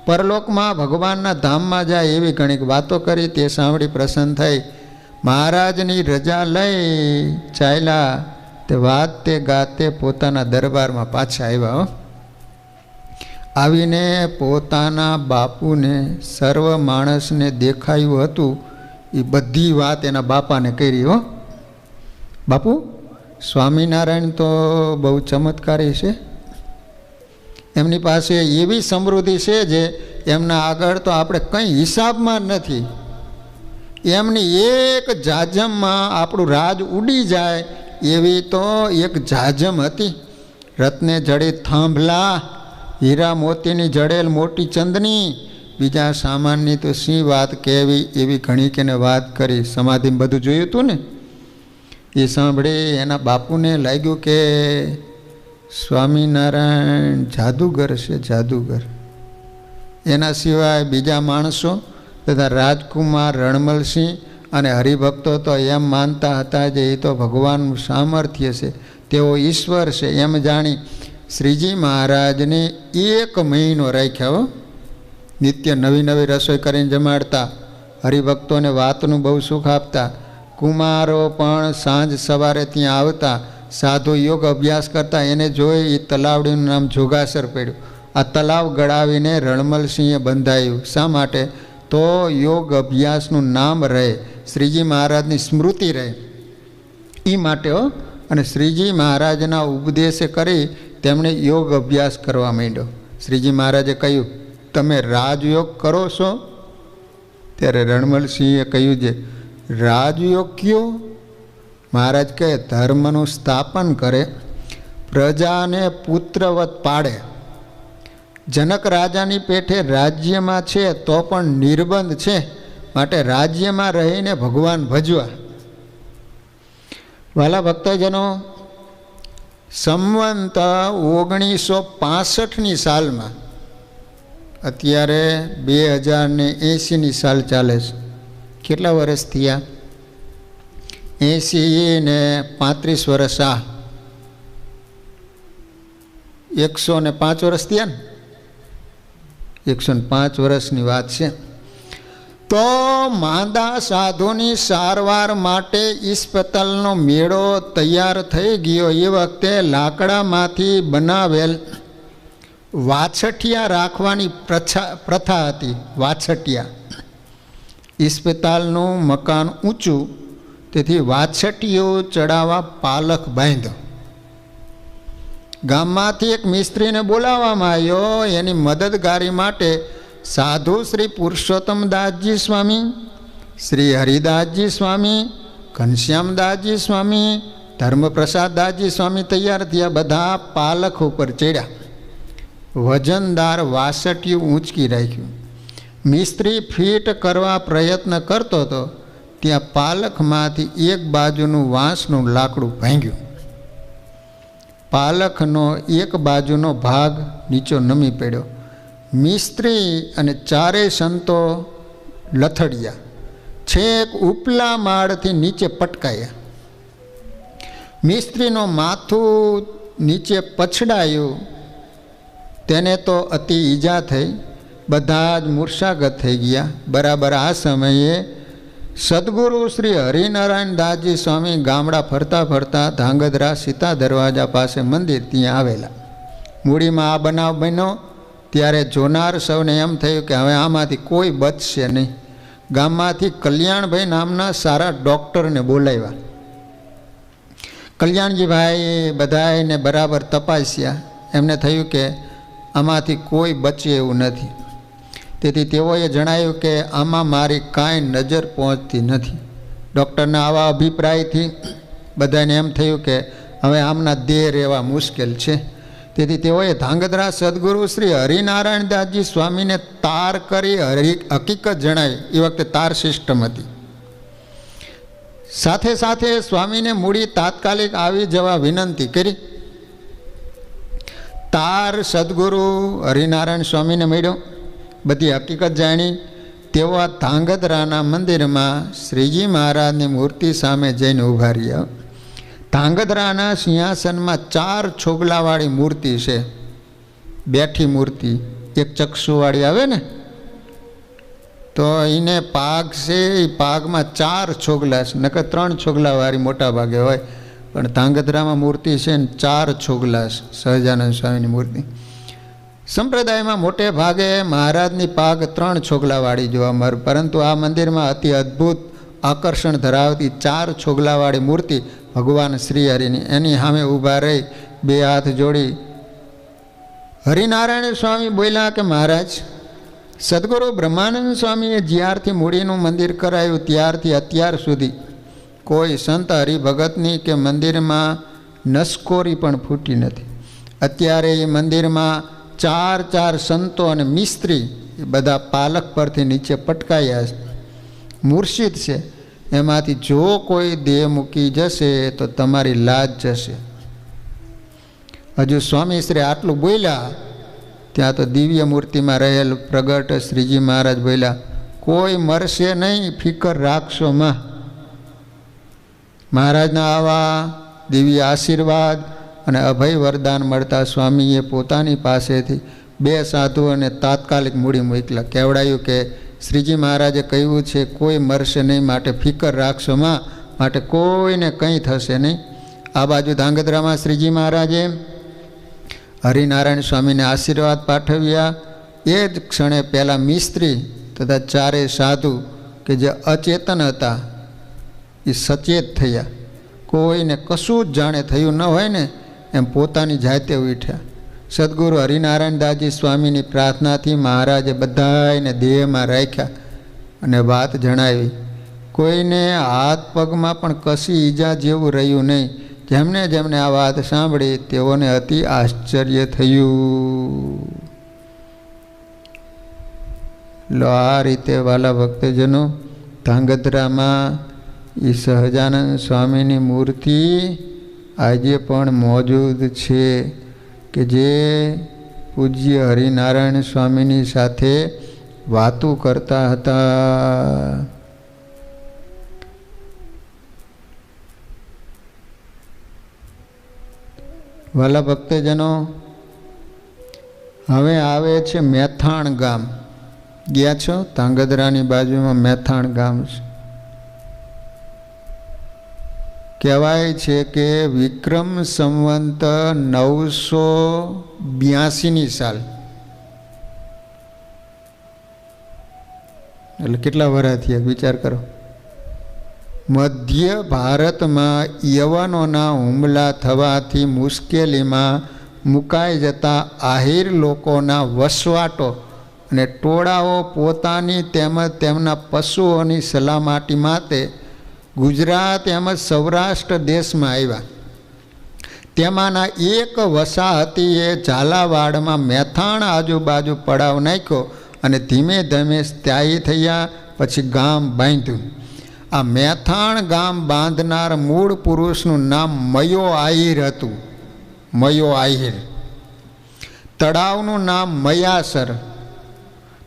પરલોકમાં ભગવાનના ધામમાં જાય એવી ઘણીક વાતો કરી. તે સાંભળી પ્રસન્ન થઈ. મહારાજની રજા લઈ ચાલ્યા. તે વાતે ગાતે પોતાના દરબારમાં પાછા આવ્યા. આવીને પોતાના બાપુને સર્વ માણસને દેખાયું હતું એ બધી વાત એના બાપાને કરી. હો બાપુ, સ્વામિનારાયણ તો બહુ ચમત્કારી છે, એમની પાસે એવી સમૃદ્ધિ છે જે એમના આગળ તો આપણે કંઈ હિસાબમાં નથી. એમની એક જાજમમાં આપણું રાજ ઉડી જાય એવી તો એક જાજમ હતી. રત્ને જડિત થાંભલા, હીરા મોતીની જડેલ મોટી ચંદની, બીજા સામાનની તો શી વાત કહેવી એવી ઘણી કેને વાત કરી. સમાધિમાં બધું જોયું હતું ને, એ સાંભળી એના બાપુને લાગ્યું કે સ્વામિનારાયણ જાદુગર છે, જાદુગર. એના સિવાય બીજા માણસો તથા રાજકુમાર રણમલસિંહ અને હરિભક્તો તો એમ માનતા હતા જે એ તો ભગવાનનું સામર્થ્ય છે, તેઓ ઈશ્વર છે એમ જાણી શ્રીજી મહારાજને 1 મહિનો રાખ્યા. નિત્ય નવી નવી રસોઈ કરીને જમાડતા, હરિભક્તોને વાતનું બહુ સુખ આપતા. કુમારો પણ સાંજ સવારે ત્યાં આવતા, સાધુ યોગ અભ્યાસ કરતા. એને જોઈ એ તલાવડીનું નામ જોગાસર પડ્યું. આ તલાવ ગળાવીને રણમલસિંહે બંધાયું. શા માટે? તો યોગ અભ્યાસનું નામ રહે, શ્રીજી મહારાજની સ્મૃતિ રહે એ માટે. અને શ્રીજી મહારાજના ઉપદેશે કરી તેમણે યોગ અભ્યાસ કરવા માંડ્યો. શ્રીજી મહારાજે કહ્યું, તમે રાજયોગ કરો છો? ત્યારે રણમલસિંહે કહ્યું છે, રાજયોગ કયો? મહારાજ કહે, ધર્મનું સ્થાપન કરે, પ્રજાને પુત્રવત પાડે. જનક રાજાની પેઠે રાજ્યમાં છે તો પણ નિર્બંધ છે, માટે રાજ્યમાં રહીને ભગવાન ભજવા. વાલા ભક્તજનો, સંવંત 1965ની સાલમાં, અત્યારે 2080ની સાલ ચાલે છે. કેટલા વર્ષ થયા? 80 ને 35 વર્ષ. આ 105 વર્ષ થયા ને? 105 વર્ષની વાત છે. તો માંદા સાધુની સારવાર માટે ઇસ્પતલનો મેળો તૈયાર થઈ ગયો. એ વખતે લાકડામાંથી બનાવેલ વાછટિયા રાખવાની પ્રથા હતી. વાછટિયા, ઇસ્પતાલનું મકાન ઊંચું, તેથી વાછટીઓ ચડાવવા પાલખ બાંધ્યો. ગામમાંથી એક મિસ્ત્રીને બોલાવવામાં આવ્યો. એની મદદગારી માટે સાધુ શ્રી પુરુષોત્તમદાસજી સ્વામી, શ્રી હરિદાસજી સ્વામી, ઘનશ્યામદાસજી સ્વામી, ધર્મપ્રસાદદાસજી સ્વામી તૈયાર થયા. બધા પાલખ ઉપર ચડ્યા. વજનદાર વાસટિયું ઊંચકી રાખ્યું. મિસ્ત્રી ફિટ કરવા પ્રયત્ન કરતો હતો ત્યાં પાલખમાંથી એક બાજુનું વાંસનું લાકડું ભાંગ્યું. પાલખનો એક બાજુનો ભાગ નીચો નમી પડ્યો. મિસ્ત્રી અને 4 સંતો લથડ્યા, છેક ઉપલા માળથી નીચે પટકાયા. મિસ્ત્રીનું માથું નીચે પછડાયું, તેને તો અતિ ઈજા થઈ. બધા જ મૂર્છાગત થઈ ગયા. બરાબર આ સમયે સદગુરુ શ્રી હરિનારાયણ દાસજી સ્વામી ગામડા ફરતા ફરતા ધાંગધ્રા સીતા દરવાજા પાસે મંદિર ત્યાં આવેલા. મૂડીમાં આ બનાવ બન્યો ત્યારે જોનાર સૌને એમ થયું કે હવે આમાંથી કોઈ બચશે નહીં. ગામમાંથી કલ્યાણભાઈ નામના સારા ડૉક્ટરને બોલાવ્યા. કલ્યાણજીભાઈ બધાને બરાબર તપાસ્યા. એમને થયું કે આમાંથી કોઈ બચે એવું નથી. તેથી તેઓએ જણાવ્યું કે આમાં મારી કાંઈ નજર પહોંચતી નથી. ડૉક્ટરના આવા અભિપ્રાયથી બધાને એમ થયું કે હવે આમના દેહ રહેવા મુશ્કેલ છે. તેથી તેઓએ ધાંગધ્રા સદગુરુ શ્રી હરિનારાયણ દાસજી સ્વામીને તાર કરી હકીકત જણાવી. એ વખતે તાર સિસ્ટમ હતી. સાથે સાથે સ્વામીને મૂડી તાત્કાલિક આવી જવા વિનંતી કરી. તાર સદગુરુ હરિનારાયણ સ્વામીને મળ્યો. બધી હકીકત જાણી તેઓ આ ધાંગધ્રાના મંદિરમાં શ્રીજી મહારાજની મૂર્તિ સામે જઈને ઊભા રહ્યા. ધાંગધ્રાના સિંહાસનમાં 4 છોગલાવાળી મૂર્તિ છે. બેઠી મૂર્તિ, એક ચક્ષુવાળી આવે ને, તો એને પાગ છે. એ પાગમાં 4 છોગલા છે. નકર 3 છોગલાવાળી મોટા ભાગે હોય, પણ ધાંગધ્રામાં મૂર્તિ છે ને 4 છોગલા છે. સહજાનંદ સ્વામીની મૂર્તિ. સંપ્રદાયમાં મોટે ભાગે મહારાજની પાગ 3 છોગલાવાળી જોવા મળે, પરંતુ આ મંદિરમાં અતિ અદ્ભુત આકર્ષણ ધરાવતી 4 છોગલાવાળી મૂર્તિ ભગવાન શ્રી હરિની, એની સામે ઊભા રહી 2 હાથ જોડી હરિનારાયણ સ્વામી બોલ્યા કે મહારાજ, સદગુરુ બ્રહ્માનંદ સ્વામીએ જ્યારથી મૂડીનું મંદિર કરાયું ત્યારથી અત્યાર સુધી કોઈ સંત હરિભગતની કે મંદિરમાં નસકોરી પણ ફૂટી નથી. અત્યારે એ મંદિરમાં 4 સંતો અને મિસ્ત્રી એ બધા પાલક પરથી નીચે પટકાયા છે, મુર્શિદ છે. એમાંથી જો કોઈ દેહ મૂકી જશે તો તમારી લાજ જશે. હજુ સ્વામીશ્રી આટલું બોલ્યા ત્યાં તો દિવ્ય મૂર્તિમાં રહેલ પ્રગટ શ્રીજી મહારાજ બોલ્યા, કોઈ મરશે નહીં, ફિકર રાખશો માં. મહારાજના આવા દિવ્ય આશીર્વાદ અને અભય વરદાન મળતા સ્વામીએ પોતાની પાસેથી 2 સાધુઓને તાત્કાલિક મૂડી મોકલ્યા. કહેવડાયું કે શ્રીજી મહારાજે કહ્યું છે કોઈ મરશે નહીં, માટે ફિકર રાખશો માં, માટે કોઈને કંઈ થશે નહીં. આ બાજુ ધાંગધ્રામાં શ્રીજી મહારાજે હરિનારાયણ સ્વામીને આશીર્વાદ પાઠવ્યા. એ જ ક્ષણે પહેલાં મિસ્ત્રી તથા 4 સાધુ કે જે અચેતન હતા એ સચેત થયા. કોઈને કશું જ જાણે થયું ન હોય ને એમ પોતાની જાતે ઉઠ્યા. સદગુરુ હરિનારાયણ દાસજી સ્વામીની પ્રાર્થનાથી મહારાજે બધાને દેહમાં રાખ્યા અને વાત જણાવી. કોઈને હાથ પગમાં પણ કશી ઈજા જેવું રહ્યું નહીં. જેમને જેમને આ વાત સાંભળી તેઓને અતિ આશ્ચર્ય થયું. લો આ રીતે વાલા ભક્તજનો ધાંગધ્રામાં એ સહજાનંદ સ્વામીની મૂર્તિ આજે પણ મોજૂદ છે કે જે પૂજ્ય હરિનારાયણ સ્વામીની સાથે વાતો કરતા હતા. વાલા ભક્તજનો, હવે આવે છે મેથાણ ગામ. ગયા છો? ધાંગધ્રાની બાજુમાં મેથાણ ગામ છે. કહેવાય છે કે વિક્રમ સંવંત 982ની સાલ, એટલે કેટલા વર્ષ થયા વિચાર કરો. મધ્ય ભારતમાં યવનોના હુમલા થવાથી મુશ્કેલીમાં મુકાઈ જતા આહિર લોકોના વસવાટો અને ટોળાઓ પોતાની તેમજ તેમના પશુઓની સલામતી માટે ગુજરાત તેમજ સૌરાષ્ટ્ર દેશમાં આવ્યા. તેમાંના એક વસાહતીએ ઝાલાવાડમાં મેથાણ આજુબાજુ પડાવ નાખ્યો અને ધીમે ધીમે સ્થાયી થયા. પછી ગામ બાંધ્યું. આ મેથાણ ગામ બાંધનાર મૂળ પુરુષનું નામ મયો આહિર હતું. મયો આહિર. તળાવનું નામ મયાસર.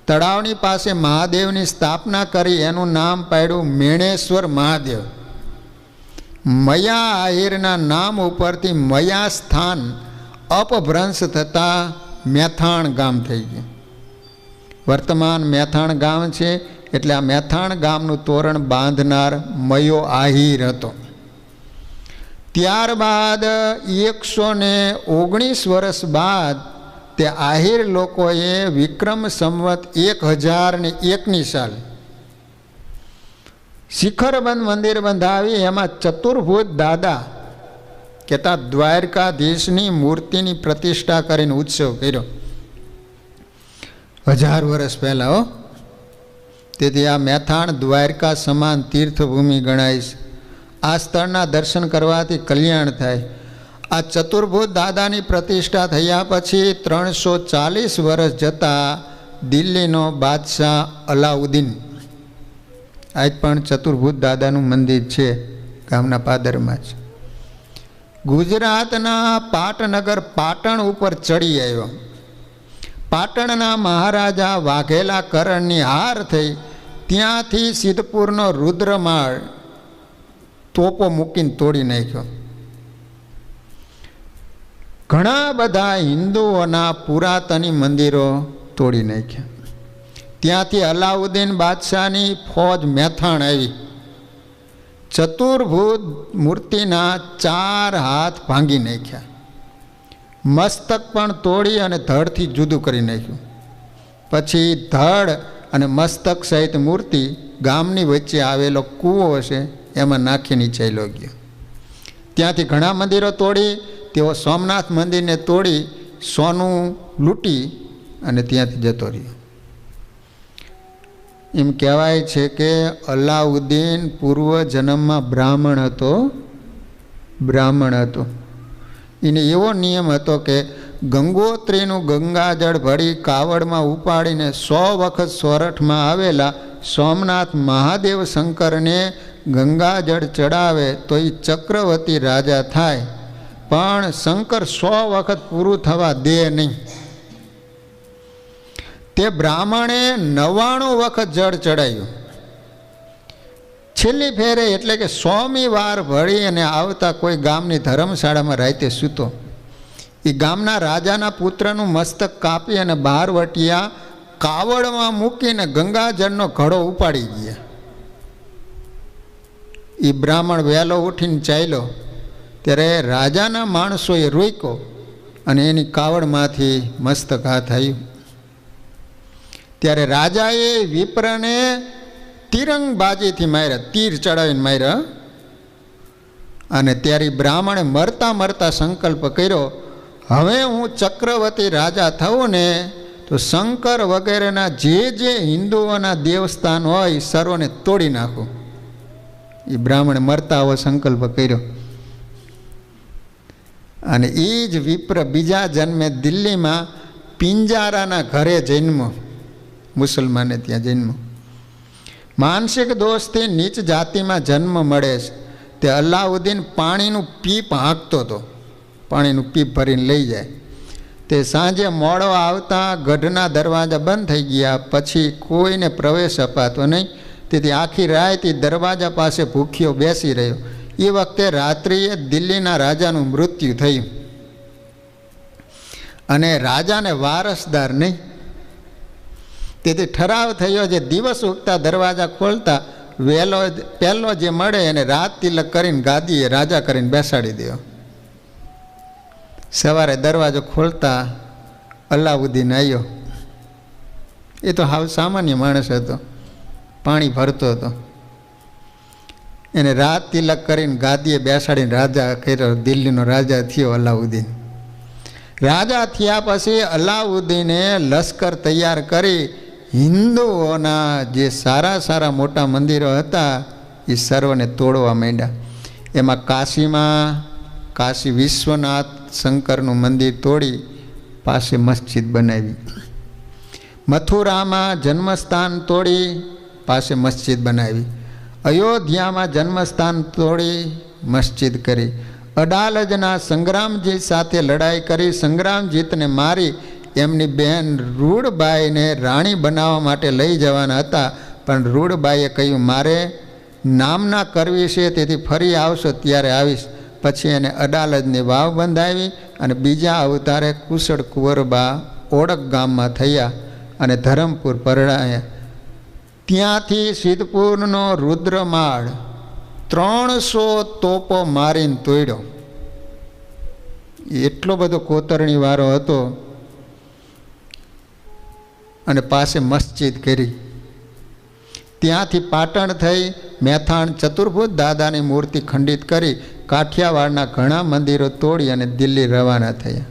તળાવની પાસે મહાદેવની સ્થાપના કરી એનું નામ પાડ્યું મેણેશ્વર મહાદેવ. મયા આહિરના નામ ઉપરથી મયા સ્થાન અપભ્રંશ થતાં મેથાણ ગામ થઈ ગયું. વર્તમાન મેથાણ ગામ છે. એટલે આ મેથાણ ગામનું તોરણ બાંધનાર મયો આહિર હતો. ત્યારબાદ 119 વર્ષ બાદ તે આહિર લોકોએ વિક્રમ સંવત 1001ની સાલ શિખરબંધ મંદિર બંધાવી એમાં ચતુર્ભુજ દાદા કહેતા દ્વારકાધીશની મૂર્તિની પ્રતિષ્ઠા કરીને ઉત્સવ કર્યો. 1000 વર્ષ પહેલાં હો. તેથી આ મેથાણ દ્વારકા સમાન તીર્થભૂમિ ગણાય છે. આ સ્થળના દર્શન કરવાથી કલ્યાણ થાય. આ ચતુર્ભુજ દાદાની પ્રતિષ્ઠા થયા પછી 340 વર્ષ જતાં દિલ્હીનો બાદશાહ અલાઉદ્દીન, આજ પણ ચતુર્ભુજ દાદાનું મંદિર છે ગામના પાદરમાં જ, ગુજરાતના પાટનગર પાટણ ઉપર ચડી આવ્યો. પાટણના મહારાજા વાઘેલા કરણની હાર થઈ ત્યાંથી સિદ્ધપુરનો રુદ્રમાળ તોપો મૂકીને તોડી નાખ્યો. ઘણા બધા હિન્દુઓના પુરાતની મંદિરો તોડી નાખ્યા. ત્યાંથી અલાઉદ્દીન બાદશાહની ફોજ મેથાણ આવી. ચતુર્ભુજ મૂર્તિના 4 હાથ ભાંગી નાખ્યા. મસ્તક પણ તોડી અને ધડથી જુદું કરી નાખ્યું. પછી ધડ અને મસ્તક સહિત મૂર્તિ ગામની વચ્ચે આવેલો કૂવો છે એમાં નાખીને ચાલ્યો ગયો. ત્યાંથી ઘણા મંદિરો તોડી તેઓ સોમનાથ મંદિરને તોડી સોનું લૂંટી અને ત્યાંથી જતો રહ્યો. એમ કહેવાય છે કે અલાઉદ્દીન પૂર્વ જન્મમાં બ્રાહ્મણ હતો. એને એવો નિયમ હતો કે ગંગોત્રીનું ગંગાજળ ભરી કાવડમાં ઉપાડીને 100 વખત સોરઠમાં આવેલા સોમનાથ મહાદેવ શંકરને ગંગાજળ ચડાવે તો એ ચક્રવર્તી રાજા થાય, પણ શંકર 100 વખત પૂરું થવા દે નહીં. તે બ્રાહ્મણે 99 વખત જળ ચડાવ્યું. છેલ્લી ફેરે એટલે કે 100મી વાર ભળી અને આવતા કોઈ ગામની ધર્મશાળામાં રાતે સૂતો. એ ગામના રાજાના પુત્રનું મસ્તક કાપી અને બહારવટિયા કાવડમાં મૂકીને ગંગાજળનો ઘડો ઉપાડી ગયા. એ બ્રાહ્મણ વહેલો ઉઠીને ચાલ્યો ત્યારે રાજાના માણસોએ રોક્યો અને એની કાવડમાંથી મસ્તક હાથ આવ્યું. ત્યારે રાજાએ વિપ્રને તીરંગબાજીથી માર્યા, તીર ચડાવીને માર્યા. અને ત્યારે બ્રાહ્મણે મરતા મરતા સંકલ્પ કર્યો, હવે હું ચક્રવર્તી રાજા થઉં ને તો શંકર વગેરેના જે હિન્દુઓના દેવસ્થાન હોય એ સર્વને તોડી નાખું. એ બ્રાહ્મણે મરતા આવો સંકલ્પ કર્યો. અને એ જ વિપ્ર બીજા જન્મે દિલ્હીમાં પિંજારાના ઘરે જન્મ્યો, મુસલમાને ત્યાં જન્મ્યો. માનસિક દોષથી નીચ જાતિમાં જન્મ મળે છે. તે અલાઉદ્દીન પાણીનું પીપ હાંકતો હતો, પાણીનું પીપ ભરીને લઈ જાય. તે સાંજે મોડો આવતા ગઢના દરવાજા બંધ થઈ ગયા, પછી કોઈને પ્રવેશ અપાતો નહીં. તેથી આખી રાત એ દરવાજા પાસે ભૂખ્યો બેસી રહ્યો. એ વખતે રાત્રિએ દિલ્હીના રાજાનું મૃત્યુ થયું અને રાજાને વારસદાર નહીં. તેથી ઠરાવ થયો જે દિવસ ઉગતા દરવાજા ખોલતા પહેલો જે મળે એને રાત તિલક કરીને ગાદીએ રાજા કરીને બેસાડી દો. સવારે દરવાજો ખોલતા અલાઉદ્દીન આવ્યો. એ તો હાવ સામાન્ય માણસ હતો, પાણી ભરતો હતો. એને રાત તિલક કરીને ગાદીએ બેસાડીને રાજા કર્યો. દિલ્હીનો રાજા થયો અલાઉદ્દીન. રાજા થયા પછી અલાઉદ્દીને લશ્કર તૈયાર કરી હિન્દુઓના જે સારા મોટા મંદિરો હતા એ સર્વને તોડવા માંડ્યા. એમાં કાશીમાં કાશી વિશ્વનાથ શંકરનું મંદિર તોડી પાસે મસ્જિદ બનાવી. મથુરામાં જન્મસ્થાન તોડી પાસે મસ્જિદ બનાવી. અયોધ્યામાં જન્મસ્થાન તોડી મસ્જિદ કરી. અડાલજના સંગ્રામજી સાથે લડાઈ કરી સંગ્રામજીતને મારી એમની બહેન રૂડબાઈને રાણી બનાવવા માટે લઈ જવાના હતા, પણ રૂડબાઈએ કહ્યું મારે નામના કરવી છે, તેથી ફરી આવશો ત્યારે આવીશ. પછી એને અડાલજની વાવ બંધાવી અને બીજા અવતારે કુશળ કુંવરબા ઓળખ ગામમાં થયા અને ધરમપુર પરણાયા. ત્યાંથી સિદ્ધપુરનો રુદ્રમાળ 300 તોપો મારીને તોડ્યો. એટલો બધો કોતરણી વાળો હતો. અને પાસે મસ્જિદ કરી. ત્યાંથી પાટણ થઈ મહેથાણ ચતુર્ભુજ દાદાની મૂર્તિ ખંડિત કરી કાઠિયાવાડના ઘણા મંદિરો તોડી અને દિલ્હી રવાના થયા.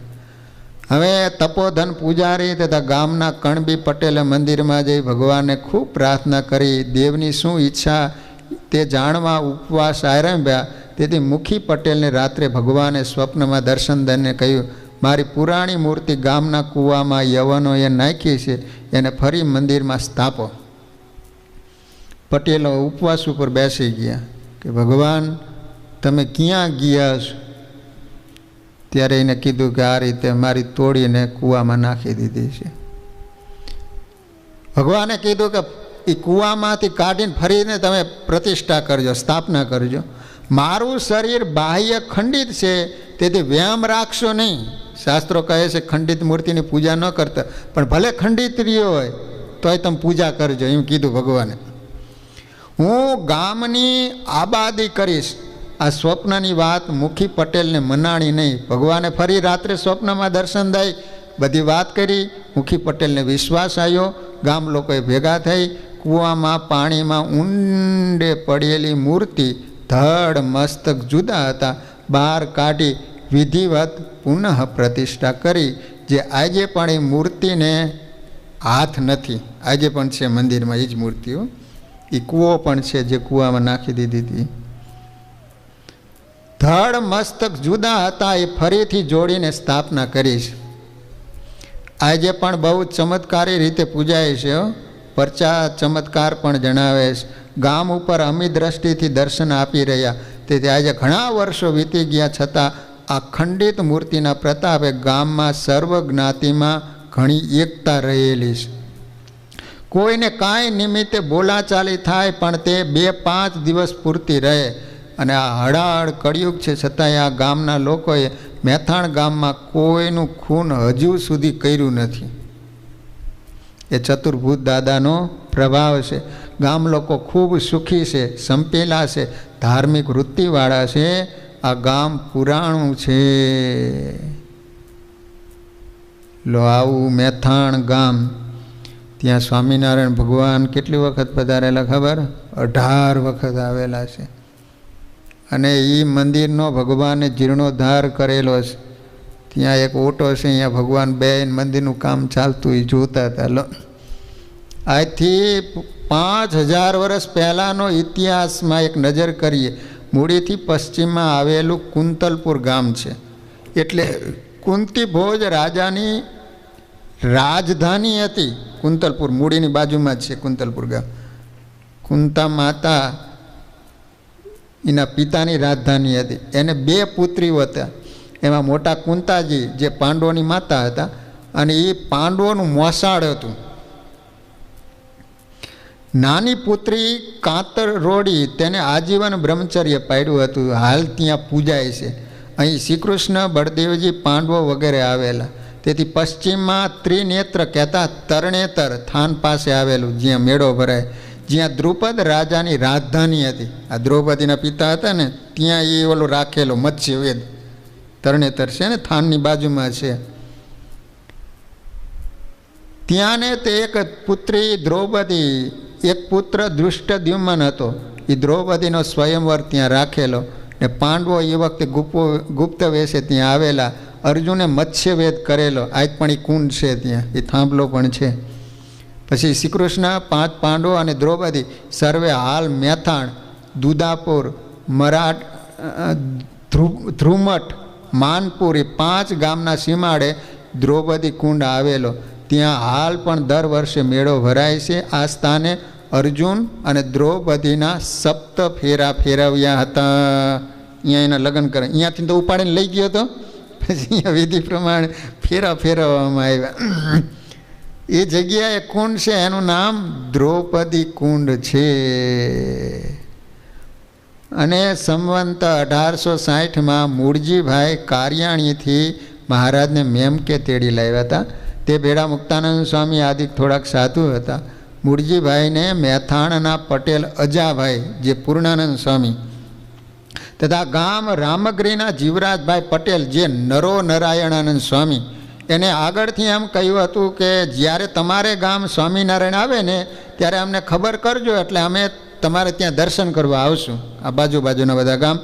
હવે તપોધન પૂજારી તથા ગામના કણબી પટેલે મંદિરમાં જઈ ભગવાનને ખૂબ પ્રાર્થના કરી. દેવની શું ઈચ્છા તે જાણવા ઉપવાસ આરંભ્યા. તેથી મુખી પટેલને રાત્રે ભગવાને સ્વપ્નમાં દર્શન દઈને કહ્યું, મારી પુરાણી મૂર્તિ ગામના કૂવામાં યવનોએ નાખી છે, એને ફરી મંદિરમાં સ્થાપો. પટેલો ઉપવાસ ઉપર બેસી ગયા કે ભગવાન તમે ક્યાં ગયા છો? ત્યારે એને કીધું કે આ રીતે મારી તોડીને કૂવામાં નાખી દીધી છે. ભગવાને કીધું કે એ કૂવામાંથી કાઢીને ફરીને તમે પ્રતિષ્ઠા કરજો, સ્થાપના કરજો. મારું શરીર બાહ્ય ખંડિત છે, તેથી વ્યાયામ રાખશો નહીં. શાસ્ત્રો કહે છે ખંડિત મૂર્તિની પૂજા ન કરતા, પણ ભલે ખંડિત રહ્યો હોય તોય તમે પૂજા કરજો, એમ કીધું ભગવાને. હું ગામની આબાદી કરીશ. આ સ્વપ્નની વાત મુખી પટેલને મનાણી નહીં. ભગવાને ફરી રાત્રે સ્વપ્નમાં દર્શન દઈ બધી વાત કરી. મુખી પટેલને વિશ્વાસ આવ્યો. ગામ લોકોએ ભેગા થઈ કૂવામાં પાણીમાં ઊંડે પડેલી મૂર્તિ ધડ મસ્તક જુદા હતા બહાર કાઢી વિધિવત પુનઃ પ્રતિષ્ઠા કરી. જે આજે પણ એ મૂર્તિને હાથ નથી, આજે પણ છે મંદિરમાં એ જ મૂર્તિઓ. એ કૂવો પણ છે જે કૂવામાં નાખી દીધી હતી. ધડ મસ્તક જુદા હતા એ ફરીથી જોડીને સ્થાપના કરી છે. આજે પણ બહુ ચમત્કારી રીતે પૂજાય છે. પરચા ચમત્કાર પણ જણાવે છે. ગામ ઉપર અમી દ્રષ્ટિથી દર્શન આપી રહ્યા. તેથી આજે ઘણા વર્ષો વીતી ગયા છતાં આ ખંડિત મૂર્તિના પ્રતાપે ગામમાં સર્વ જ્ઞાતિમાં ઘણી એકતા રહેલી છે. કોઈને કાંઈ નિમિત્તે બોલાચાલી થાય પણ તે 2-5 દિવસ પૂરતી રહે. અને આ હળાહળ કળિયુગ છે છતાંય આ ગામના લોકોએ મેથાણ ગામમાં કોઈનું ખૂન હજુ સુધી કર્યું નથી. એ ચતુર્ભુજ દાદાનો પ્રભાવ છે. ગામ લોકો ખૂબ સુખી છે, સંપેલા છે, ધાર્મિક વૃત્તિવાળા છે. આ ગામ પુરાણું છે. લો આવું મેથાણ ગામ. ત્યાં સ્વામિનારાયણ ભગવાન કેટલી વખત પધારેલા ખબર? 18 વખત આવેલા છે. અને એ મંદિરનો ભગવાને જીર્ણોદ્ધાર કરેલો છે. ત્યાં એક ઓટો છે, અહીંયા ભગવાન બેન મંદિરનું કામ ચાલતું એ જોતા હતા. લો આજથી 5000 વર્ષ પહેલાંનો ઇતિહાસમાં એક નજર કરીએ. મૂડીથી પશ્ચિમમાં આવેલું કુંતલપુર ગામ છે. એટલે કુંતી ભોજ રાજાની રાજધાની હતી કુંતલપુર. મૂડીની બાજુમાં જ છે કુંતલપુર ગામ. કુંતા માતા એના પિતાની રાજધાની હતી. એને 2 પુત્રીઓ હતા. એમાં મોટા કુંતાજી જે પાંડવોની માતા હતા અને એ પાંડવોનું મોસાળ હતું. નાની પુત્રી કાતર રોડી તેને આજીવન બ્રહ્મચર્ય પાડ્યું હતું. હાલ ત્યાં પૂજાય છે. અહીં શ્રીકૃષ્ણ, બળદેવજી, પાંડવો વગેરે આવેલા. તેથી પશ્ચિમમાં ત્રિનેત્ર કહેતા તરણેતર થાન પાસે આવેલું જ્યાં મેળો ભરાય, જ્યાં દ્રુપદ રાજાની રાજધાની હતી. આ દ્રૌપદીના પિતા હતા ને ત્યાં એ ઓલો રાખેલો મત્સ્યવેદ તરણેતર છે ને થાનની બાજુમાં છે. ત્યાં ને તે એક પુત્રી દ્રૌપદી, એક પુત્ર દૃષ્ટદ્યુમ્ન હતો. એ દ્રૌપદીનો સ્વયંવર ત્યાં રાખેલો. ને પાંડવો એ વખતે ગુપ્ત વેશે ત્યાં આવેલા. અર્જુને મત્સ્યવેદ કરેલો. આજ પણ એ કુંડ છે ત્યાં, એ થાંભલો પણ છે. પછી શ્રીકૃષ્ણ, 5 પાંડવો અને દ્રૌપદી સર્વે હાલ મેથાણ, દુદાપુર, મરાઠ, ધ્રુમઠ, માનપુર એ 5 ગામના સીમાડે દ્રૌપદી કુંડ આવેલો. ત્યાં હાલ પણ દર વર્ષે મેળો ભરાય છે. આ સ્થાને અર્જુન અને દ્રૌપદીના 7 ફેરા ફેરવ્યા હતા. અહીંયા એના લગ્ન કરે. અહીંયાથી તો ઉપાડીને લઈ ગયો હતો. પછી અહીંયા વિધિ પ્રમાણે ફેરા ફેરવવામાં આવ્યા. એ જગ્યાએ કુંડ છે, એનું નામ દ્રૌપદી કુંડ છે. અને સંવંત 1860માં મૂળજીભાઈ કારિયાણીથી મહારાજને મેમકે તેડી લાવ્યા હતા. તે ભેળા મુક્તાનંદ સ્વામી આદિ થોડાક સાધુ હતા. મૂળજીભાઈને મેથાણના પટેલ અજાભાઈ જે પૂર્ણાનંદ સ્વામી તથા ગામ રામગીરીના જીવરાજભાઈ પટેલ જે નરો નારાયણાનંદ સ્વામી, એને આગળથી એમ કહ્યું હતું કે જ્યારે તમારે ગામ સ્વામિનારાયણ આવે ને ત્યારે અમને ખબર કરજો, એટલે અમે તમારે ત્યાં દર્શન કરવા આવશું. આ બાજુના બધા ગામ.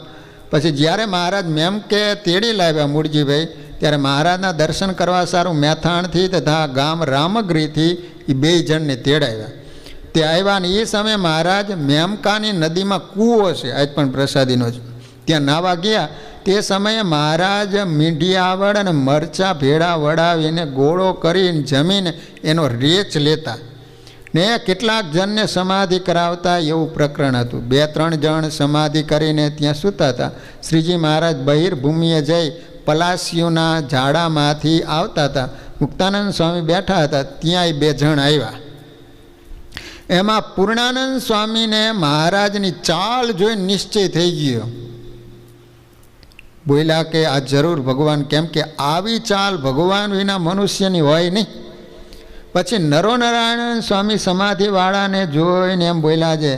પછી જ્યારે મહારાજ મેમકે તેડી લાવ્યા મૂળજીભાઈ, ત્યારે મહારાજના દર્શન કરવા સારું મેથાણથી તથા ગામ રામગીરીથી એ 2 જણને તેડાવ્યા. તે આવ્યા ને એ સમયે મહારાજ મેમકાની નદીમાં કૂવો છે, આજ પણ પ્રસાદીનો જ, ત્યાં નાવા ગયા. તે સમયે મહારાજ મીંઢિયાવળ અને મરચાં ભેળા વડાવીને ગોળો કરીને જમીને એનો રેચ લેતા ને કેટલાક જણને સમાધિ કરાવતા એવું પ્રકરણ હતું. 2-3 જણ સમાધિ કરીને ત્યાં સૂતા હતા. શ્રીજી મહારાજ બહિર્ભૂમિએ જઈ પલાસીઓના ઝાડામાંથી આવતા હતા. મુક્તાનંદ સ્વામી બેઠા હતા. ત્યાં 2 જણ આવ્યા. એમાં પૂર્ણાનંદ સ્વામીને મહારાજની ચાલ જોઈ નિશ્ચય થઈ ગયો. બોલ્યા કે આ જરૂર ભગવાન, કેમ કે આવી ચાલ ભગવાન વિના મનુષ્યની હોય નહીં. પછી નરોનારાયણ સ્વામી સમાધિવાળાને જોઈને એમ બોલ્યા છે,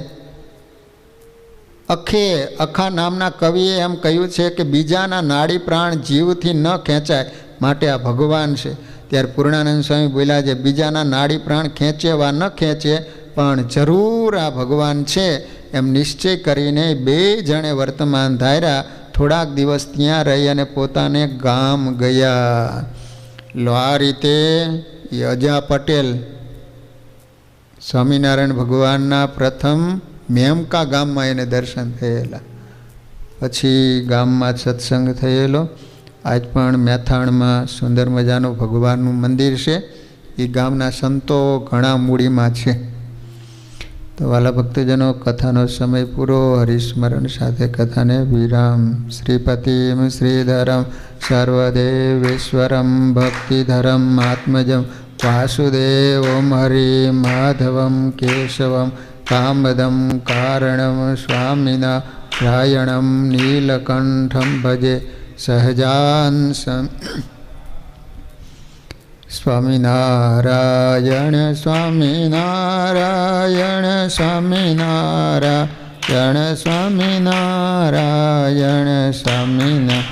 અખા નામના કવિએ એમ કહ્યું છે કે બીજાના નાડી પ્રાણ જીવથી ન ખેંચાય, માટે આ ભગવાન છે. ત્યારે પૂર્ણાનંદ સ્વામી બોલ્યા છે, બીજાના નાડી પ્રાણ ખેંચે વા ન ખેંચે, પણ જરૂર આ ભગવાન છે એમ નિશ્ચય કરીને બે જણે વર્તમાન ધાર્યા. થોડાક દિવસ ત્યાં રહી અને પોતાને ગામ ગયા. લો આ રીતે અજા પટેલ સ્વામિનારાયણ ભગવાનના પ્રથમ મેમકા ગામમાં એને દર્શન થયેલા. પછી ગામમાં સત્સંગ થયેલો. આજ પણ મેથાણમાં સુંદર મજાનું ભગવાનનું મંદિર છે. એ ગામના સંતો ઘણા મૂડીમાં છે. તો વાલા ભક્તજનો, કથાનો સમય પૂરો. હરિસ્મરણ સાથે કથાને વિરામ. શ્રીપતિમ શ્રીધરમ સર્વદેવેશ્વરમ ભક્તિધરમ આત્મજમ વાસુદેવમ હરિ માધવમ કેશવમ કામદમ કારણમ સ્વામિનારાયણમ નીલકંઠમ ભજે સહજાંસમ. સ્વામિનારાયણ સ્વામિનારાયણ સ્વામિનારાયણ સ્વામિનારાયણ સ્વામિનારાયણ.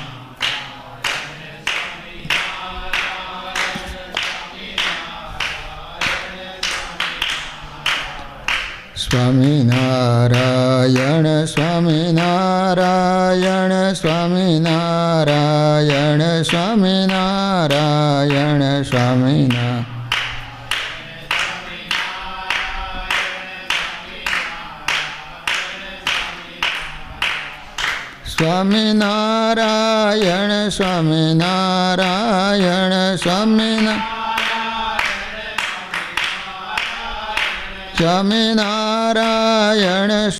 સ્વામિનારાયણ સ્વામિનારાયણ સ્વામિનારાયણ સ્વામિનારાયણ સ્વામિનારાયણ. સ્વામિનારાયણ સ્વામિનારાયણ સ્વામિનારાયણ.